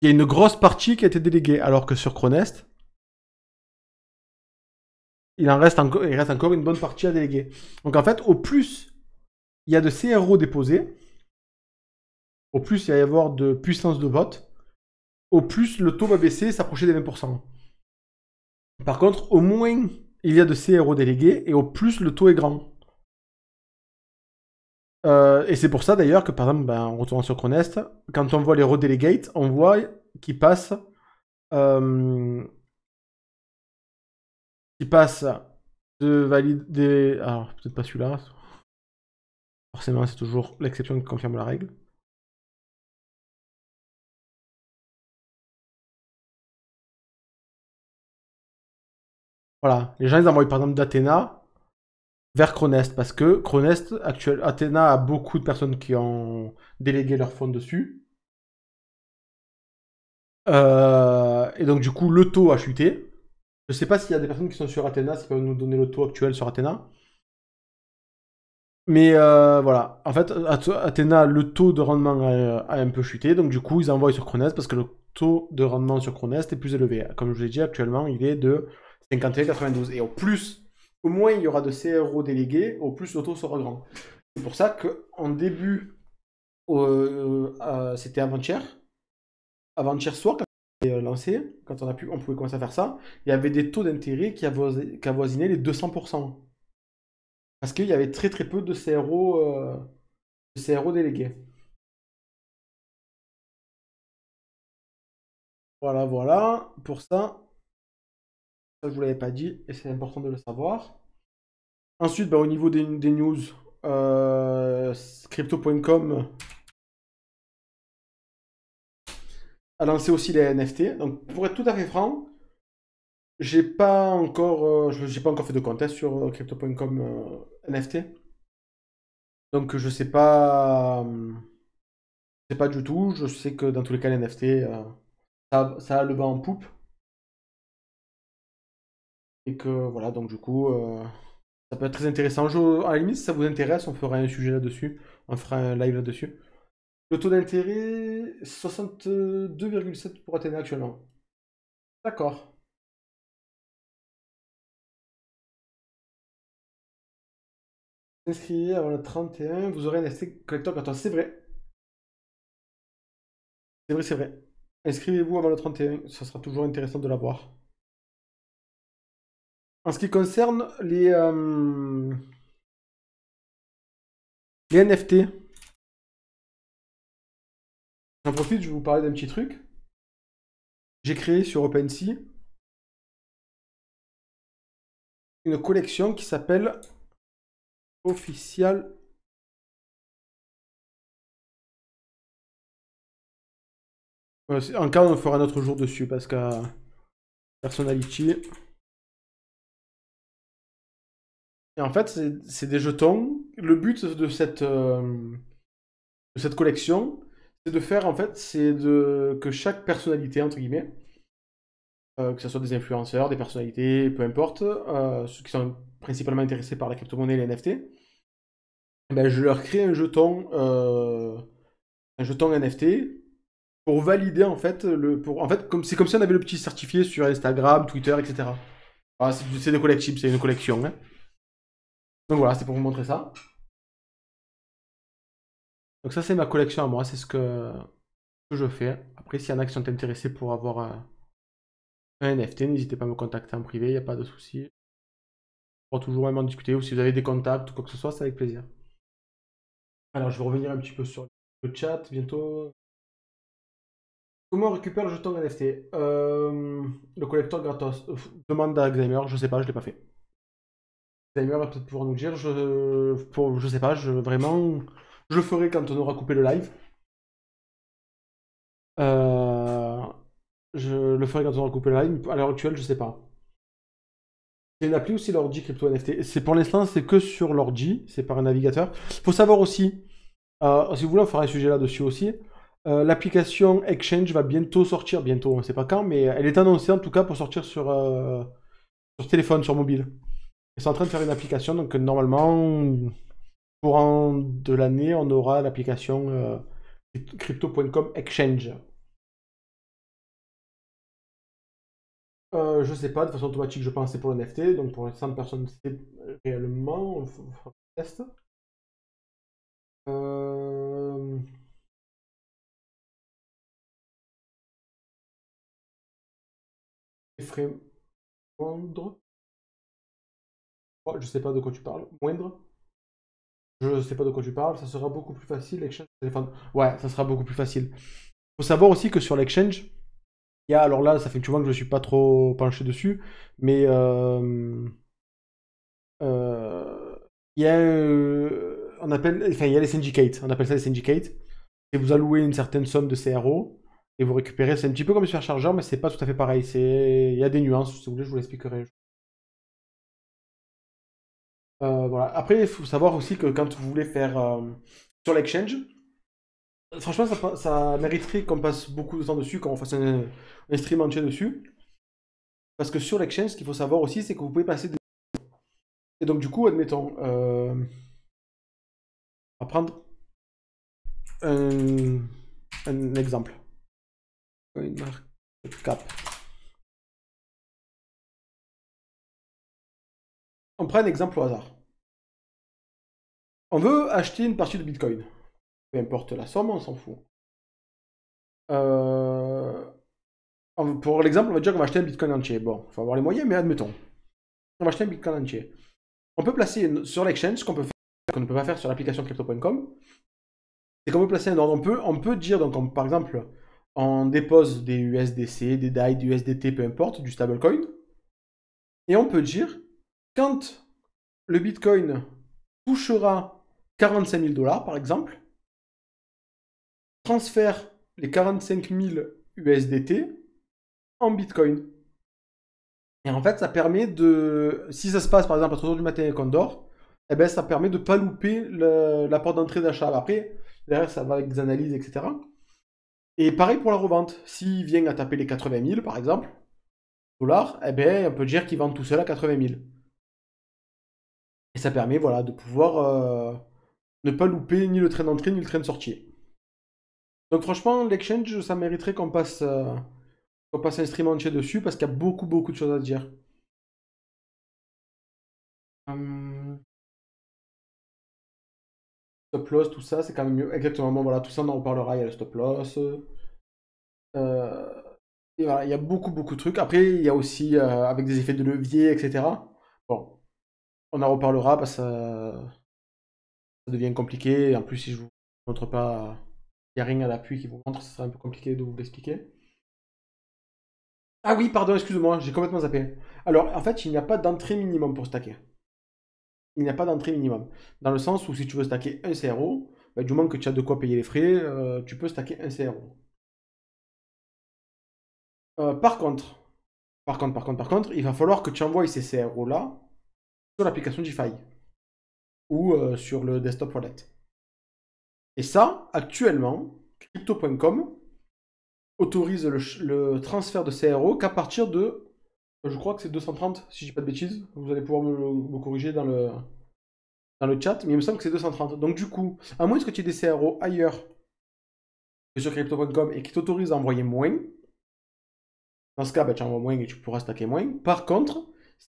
il y a une grosse partie qui a été déléguée, alors que sur Cronest, il reste encore une bonne partie à déléguer. Donc en fait, au plus il y a de CRO déposés, au plus il va y avoir de puissance de vote, au plus le taux va baisser et s'approcher des 20%. Par contre, au moins il y a de CRO délégués et au plus le taux est grand. Et c'est pour ça d'ailleurs que par exemple, en retournant sur Cronest, quand on voit les redelegates, on voit qu'ils passent, de valider. Alors peut-être pas celui-là. Forcément, c'est toujours l'exception qui confirme la règle. Voilà, les gens ils envoient par exemple d'Athéna vers Cronest parce que Cronest, Athéna a beaucoup de personnes qui ont délégué leur fonds dessus. Et donc du coup, le taux a chuté. Je sais pas s'il y a des personnes qui sont sur Athéna, qui peuvent nous donner le taux actuel sur Athéna. Mais voilà, en fait, Athéna, le taux de rendement a un peu chuté, donc du coup, ils envoient sur Cronest parce que le taux de rendement sur Cronest est plus élevé. Comme je vous l'ai dit, actuellement, il est de 51,92. Et au plus, au moins il y aura de CRO délégués, au plus le taux sera grand. C'est pour ça qu'en début, c'était avant-hier soir, quand on a lancé, quand on pouvait commencer à faire ça, il y avait des taux d'intérêt qui avoisinaient les 200%. Parce qu'il y avait très très peu de CRO délégués. Voilà, voilà. Pour ça, je vous l'avais pas dit et c'est important de le savoir. Ensuite, bah, au niveau des news, crypto.com a lancé aussi les NFT. Donc, pour être tout à fait franc, j'ai pas encore fait de contest sur crypto.com NFT. Donc, je sais pas du tout. Je sais que dans tous les cas, les NFT, ça a le vent en poupe. Et que voilà, donc du coup, ça peut être très intéressant. À la limite, si ça vous intéresse, on fera un sujet là-dessus. On fera un live là-dessus. Le taux d'intérêt, 62,7 pour Athéna actuellement. D'accord. Inscrivez avant le 31, vous aurez un NFT collector gratuit. C'est vrai. C'est vrai, c'est vrai. Inscrivez-vous avant le 31, ça sera toujours intéressant de l'avoir. En ce qui concerne les NFT, j'en profite, je vais vous parler d'un petit truc. J'ai créé sur OpenSea une collection qui s'appelle Official. En cas, on fera un autre jour dessus parce que Personality. Et en fait, c'est des jetons. Le but de cette collection, c'est de faire, en fait, que chaque personnalité, entre guillemets, que ce soit des influenceurs, des personnalités, peu importe, ceux qui sont principalement intéressés par la crypto-monnaie et les NFT, ben, je leur crée un jeton NFT pour valider en fait en fait c'est comme si on avait le petit certifié sur Instagram, Twitter, etc. Ah, c'est des collectibles, c'est une collection, hein. Donc voilà, c'est pour vous montrer ça. Donc ça c'est ma collection à moi, c'est ce que je fais. Après s'il y en a qui sont intéressés pour avoir un NFT, n'hésitez pas à me contacter en privé, il n'y a pas de souci. On pourra toujours même en discuter ou si vous avez des contacts ou quoi que ce soit, c'est avec plaisir. Alors je vais revenir un petit peu sur le chat bientôt. Comment on récupère le jeton NFT? Le collecteur gratos. Demande à Xamer, je sais pas, je l'ai pas fait. Xamer va peut-être pouvoir nous dire, je sais pas, vraiment, je le ferai quand on aura coupé le live. Euh, je le ferai quand on aura coupé le live, à l'heure actuelle, je sais pas. C'est une appli aussi l'ordi crypto NFT. C'est pour l'instant, c'est que sur l'ordi, c'est par un navigateur. Faut savoir aussi, si vous voulez, on fera un sujet là-dessus aussi. L'application Exchange va bientôt sortir, bientôt, on ne sait pas quand, mais elle est annoncée en tout cas pour sortir sur téléphone, sur mobile. Ils sont en train de faire une application, donc normalement, courant de l'année, on aura l'application crypto.com Exchange. Je sais pas, de façon automatique, je pense que c'est pour le NFT, donc pour l'instant, personne ne sait réellement. On fera un test. Euh... Les frais moindres. Oh, je sais pas de quoi tu parles. Moindre. Je sais pas de quoi tu parles. Ça sera beaucoup plus facile, l'exchange téléphone. Ouais, ça sera beaucoup plus facile. Faut savoir aussi que sur l'exchange, il y a, alors là, ça fait un petit moment que je suis pas trop penché dessus, mais il y a on appelle, enfin, il y a les syndicates, on appelle ça les syndicates. Et vous allouez une certaine somme de CRO et vous récupérez. C'est un petit peu comme Supercharger, mais c'est pas tout à fait pareil. Il y a des nuances. Si vous voulez, je vous l'expliquerai. Voilà. Après, il faut savoir aussi que quand vous voulez faire sur l'exchange, franchement, ça mériterait qu'on passe beaucoup de temps dessus, qu'on fasse un stream entier dessus. Parce que sur l'exchange, ce qu'il faut savoir aussi, c'est que vous pouvez passer des... Et donc, du coup, admettons, on va prendre un exemple. CoinMarketCap. On prend un exemple au hasard. On veut acheter une partie de Bitcoin. Peu importe la somme, on s'en fout. Pour l'exemple, on va dire qu'on va acheter un Bitcoin entier. Bon, il faut avoir les moyens, mais admettons. On va acheter un Bitcoin entier. On peut placer sur l'exchange, ce qu'on ne peut pas faire sur l'application crypto.com, c'est qu'on peut placer un ordre. On peut dire, donc, par exemple, on dépose des USDC, des DAI, du USDT, peu importe, du stablecoin. Et on peut dire, quand le Bitcoin touchera 45 000 $, par exemple, transfère les 45 000 USDT en Bitcoin. Et en fait, ça permet de... Si ça se passe, par exemple, à 3 h du matin et qu'on dort, eh ben, ça permet de ne pas louper la porte d'entrée d'achat. Après, derrière, ça va avec des analyses, etc. Et pareil pour la revente. S'il vient à taper les 80 000, par exemple, dollars, eh ben, on peut dire qu'il vend tout seul à 80 000. Et ça permet, voilà, de pouvoir ne pas louper ni le train d'entrée ni le train de sortie. Donc franchement, l'exchange, ça mériterait qu'on passe un stream entier dessus parce qu'il y a beaucoup de choses à dire. Stop loss, tout ça, c'est quand même mieux. Exactement, bon, voilà, tout ça on en reparlera, il y a le stop loss. Et voilà, il y a beaucoup de trucs. Après, il y a aussi avec des effets de levier, etc. Bon, on en reparlera parce que ça devient compliqué. En plus, si je vous montre pas, il n'y a rien à l'appui qui vous montre, ce sera un peu compliqué de vous l'expliquer. Ah oui, pardon, excuse-moi, j'ai complètement zappé. Alors, en fait, il n'y a pas d'entrée minimum pour stacker. Il n'y a pas d'entrée minimum. Dans le sens où si tu veux stacker un CRO, bah, du moment que tu as de quoi payer les frais, tu peux stacker un CRO. Par contre, il va falloir que tu envoies ces CRO-là sur l'application DeFi ou sur le desktop wallet. Et ça, actuellement, Crypto.com autorise le transfert de CRO qu'à partir de, je crois que c'est 230, si je dis pas de bêtises. Vous allez pouvoir me corriger dans le chat, mais il me semble que c'est 230. Donc du coup, à moins que tu aies des CRO ailleurs que sur Crypto.com et qui t'autorise à envoyer moins, dans ce cas, bah, tu envoies moins et tu pourras stacker moins. Par contre,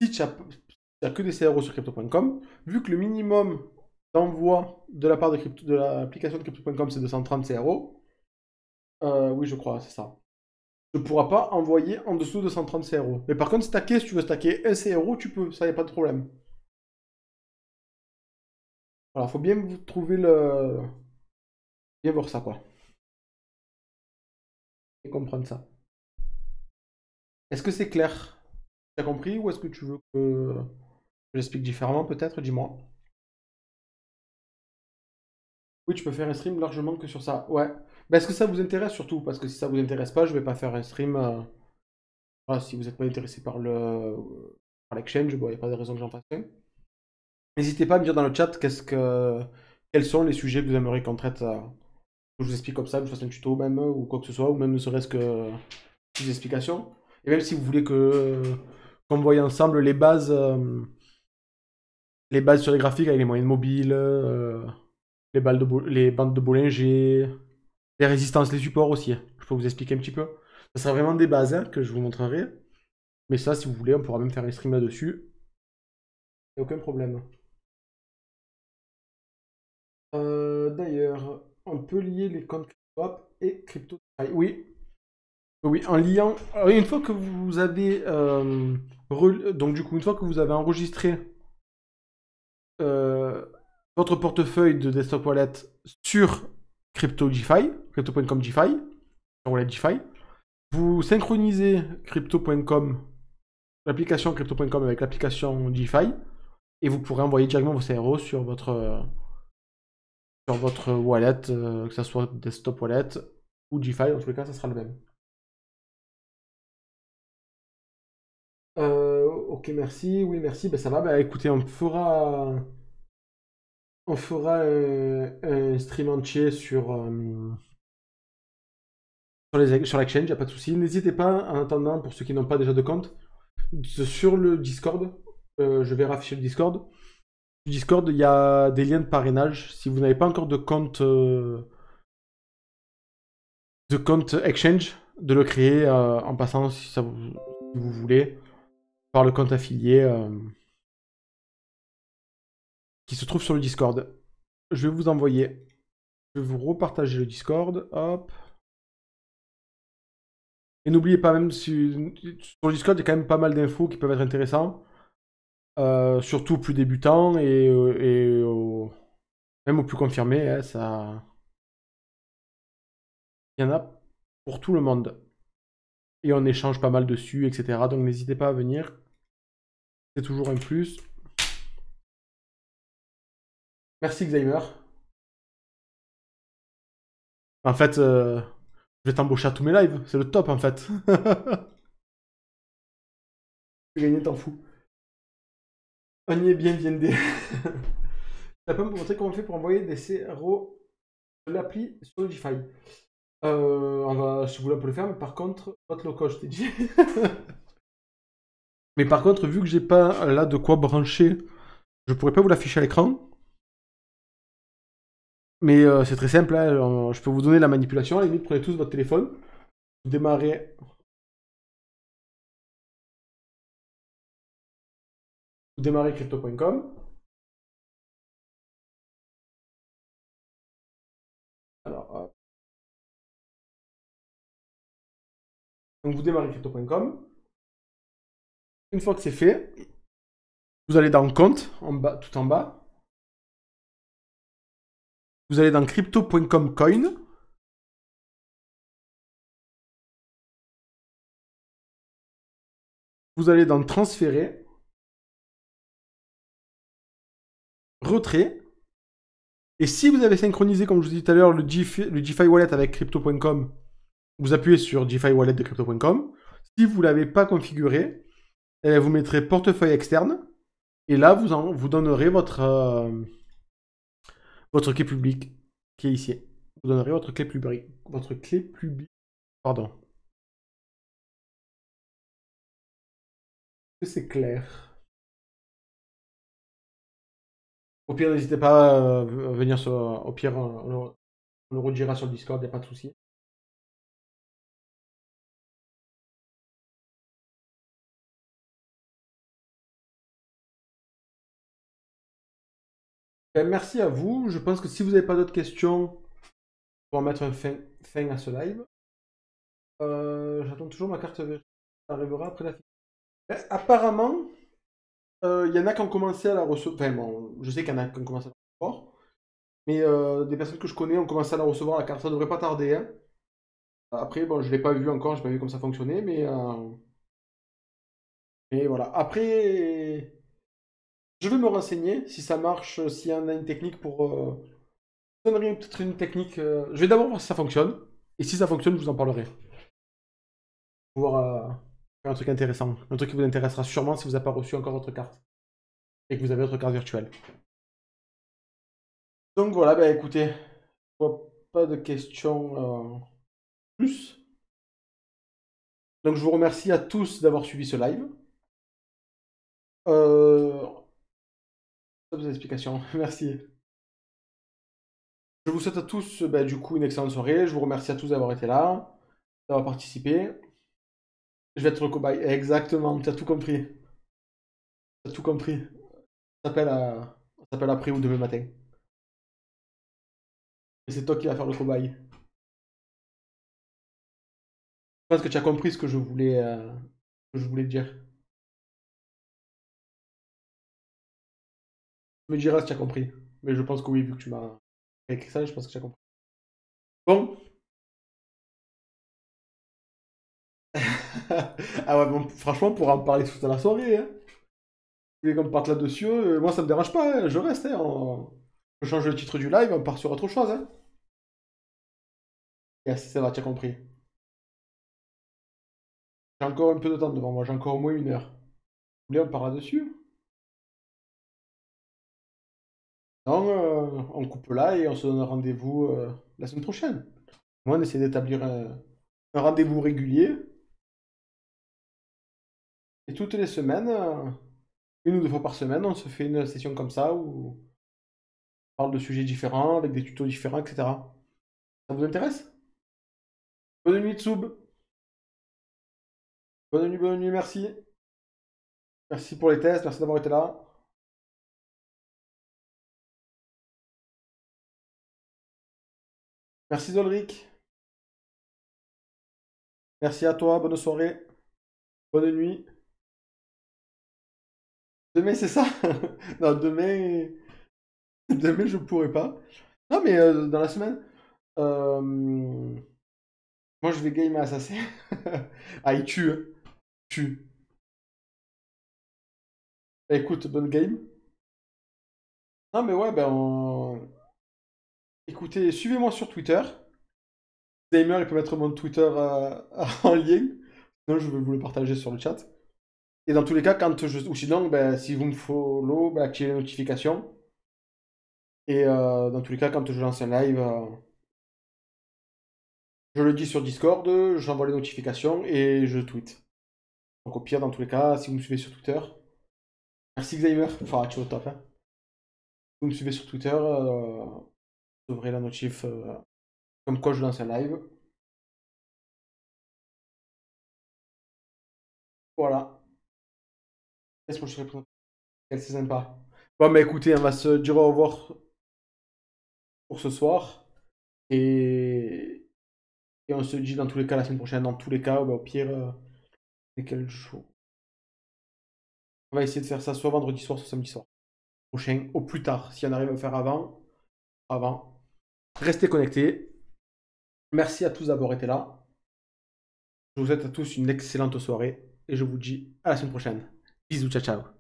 si tu n'as que des CRO sur Crypto.com, vu que le minimum d'envoi de la part de l'application de Crypto.com c'est 230 CRO, oui je crois, c'est ça. Tu ne pourras pas envoyer en dessous de 130 CRO. Mais par contre, si tu veux stacker un CRO, tu peux, ça y a pas de problème. Alors, faut bien vous trouver le... Bien voir ça, quoi. Et comprendre ça. Est-ce que c'est clair? Tu as compris ou est-ce que tu veux que j'explique différemment peut-être? Dis-moi. Oui, tu peux faire un stream largement que sur ça. Ouais. Bah, est-ce que ça vous intéresse surtout? Parce que si ça vous intéresse pas, je vais pas faire un stream. Voilà, si vous n'êtes pas intéressé par l'exchange, bon, il n'y a pas de raison que j'en fasse un. N'hésitez pas à me dire dans le chat quels sont les sujets que vous aimeriez qu'on traite. Que je vous explique comme ça, que je fasse un tuto même, ou quoi que ce soit, ou même ne serait-ce que des explications. Et même si vous voulez qu'on voie ensemble les bases sur les graphiques avec les moyennes mobiles, les bandes de Bollinger, les résistances, les supports aussi. Je peux vous expliquer un petit peu. Ça sera vraiment des bases hein, que je vous montrerai. Mais ça, si vous voulez, on pourra même faire un stream là-dessus. Il n'y a aucun problème. D'ailleurs, on peut lier les comptes CryptoApp et Crypto. Oui, oui, en liant. Une fois que vous avez donc du coup, une fois que vous avez enregistré votre portefeuille de desktop wallet sur crypto.com DeFi, sur wallet DeFi, vous synchronisez crypto.com, l'application crypto.com avec l'application DeFi, et vous pourrez envoyer directement vos CRO sur votre sur votre wallet, que ce soit desktop wallet ou GFi, dans tous les cas, ça sera le même. Ok, merci. Oui, merci. Ben, ça va. Ben, écoutez, on fera un stream entier sur l'exchange, il n'y a pas de souci. N'hésitez pas, en attendant, pour ceux qui n'ont pas déjà de compte, sur le Discord, je vais rafficher le Discord. Sur le Discord, il y a des liens de parrainage. Si vous n'avez pas encore de compte exchange, de le créer en passant, si vous voulez, par le compte affilié qui se trouve sur le Discord. Je vais vous envoyer. Je vais vous repartager le Discord. Hop. Et n'oubliez pas, même sur le Discord, il y a quand même pas mal d'infos qui peuvent être intéressantes. Surtout aux plus débutants même aux plus confirmés. Hein, il y en a pour tout le monde. Et on échange pas mal dessus, etc. Donc n'hésitez pas à venir. C'est toujours un plus. Merci Xamer. En fait, je vais t'embaucher à tous mes lives. C'est le top en fait. Gagner, t'en fous. On y est bien, viendé. Tu peux me montrer comment on fait pour envoyer des CRO de l'appli sur le GFi. Si vous voulez, on peut le faire, mais par contre, votre local, je t'ai dit. Mais par contre, vu que j'ai pas là de quoi brancher, je pourrais pas vous l'afficher à l'écran. Mais c'est très simple, hein, je peux vous donner la manipulation. À la limite, prenez tous votre téléphone, vous démarrez crypto.com. Alors, donc vous démarrez crypto.com. Une fois que c'est fait, vous allez dans compte, en bas, tout en bas. Vous allez dans crypto.com coin. Vous allez dans transférer. Retrait. Et si vous avez synchronisé, comme je vous disais tout à l'heure, le GFi Wallet avec crypto.com, vous appuyez sur GFi Wallet de crypto.com. Si vous ne l'avez pas configuré, vous mettrez portefeuille externe. Et là, vous donnerez votre clé publique qui est ici. Vous donnerez votre clé publique. Pardon. C'est clair. Au pire, n'hésitez pas à venir au pire, on le redira sur le Discord, il n'y a pas de souci. Ben, merci à vous. Je pense que si vous n'avez pas d'autres questions, on va mettre un fin à ce live. J'attends toujours ma carte verte. Ça arrivera après la fin. Ben, apparemment, il y en a qui ont commencé à la recevoir. Enfin, bon, je sais qu'il y en a qui ont commencé à la recevoir. Mais des personnes que je connais ont commencé à la recevoir, la carte. Ça devrait pas tarder. Hein. Après, bon, je l'ai pas vu encore, j'ai pas vu comment ça fonctionnait, mais voilà. Après, je vais me renseigner si ça marche, s'il y en a une technique pour. Je donnerai peut-être une technique. Je vais d'abord voir si ça fonctionne. Et si ça fonctionne, je vous en parlerai. Pour faire un truc intéressant. Un truc qui vous intéressera sûrement si vous n'avez pas reçu encore votre carte. Et que vous avez votre carte virtuelle. Donc voilà, bah écoutez, je vois pas de questions plus. Donc je vous remercie à tous d'avoir suivi ce live. Vos explications, merci. Je vous souhaite à tous bah, du coup une excellente soirée. Je vous remercie à tous d'avoir été là, d'avoir participé. Je vais être le cobaye. Exactement, tu as tout compris. Tu as tout compris. On s'appelle après ou demain matin. Et c'est toi qui vas faire le cobaye. Je pense que tu as compris ce que je voulais dire. Tu me diras si tu as compris. Mais je pense que oui, vu que tu m'as écrit ça, je pense que tu as compris. Bon. Ah ouais, bon, franchement, on pourra en parler toute la soirée. Hein. Vous voulez qu'on parte là-dessus, moi ça me dérange pas, hein, je reste. Hein, Je change le titre du live, on part sur autre chose, hein. Yes, ça va, tu as compris. J'ai encore un peu de temps devant moi, j'ai encore au moins 1 heure. Vous voulez, on part là-dessus? Non, on coupe là et on se donne rendez-vous la semaine prochaine. Moi, on essaie d'établir un rendez-vous régulier. Et toutes les semaines, 1 ou 2 fois par semaine, on se fait une session comme ça où on parle de sujets différents, avec des tutos différents, etc. Ça vous intéresse? Bonne nuit, Tsoub. Bonne nuit, merci. Merci pour les tests, merci d'avoir été là. Merci Zolric. Merci à toi, bonne soirée. Bonne nuit. Demain, c'est ça? Non, demain... Demain, je pourrais pas. Non, mais dans la semaine... Moi, je vais game à Assassin. Ah, il tue, hein. Tue. Bah, écoute, bonne game. Non, mais ouais, ben, écoutez, suivez-moi sur Twitter. Gamer, il peut mettre mon Twitter en lien. Sinon, je vais vous le partager sur le chat. Et dans tous les cas, quand je... Ou sinon, ben, si vous me follow, ben, activez les notifications. Et dans tous les cas, quand je lance un live, je le dis sur Discord, j'envoie les notifications et je tweet. Donc au pire, dans tous les cas, si vous me suivez sur Twitter, merci Xavier, enfin tu es au top. Hein. Si vous me suivez sur Twitter, vous aurez la notif comme quoi je lance un live. Voilà. Laisse-moi je réponds. C'est sympa. Bon, mais écoutez, on va se dire au revoir pour ce soir. Et on se dit dans tous les cas la semaine prochaine. Dans tous les cas, bah, au pire, c'est quel jour? On va essayer de faire ça soit vendredi soir, soit samedi soir. Prochain, au plus tard. Si on arrive à le faire avant, avant. Restez connectés. Merci à tous d'avoir été là. Je vous souhaite à tous une excellente soirée. Et je vous dis à la semaine prochaine. Bisous, ciao, ciao.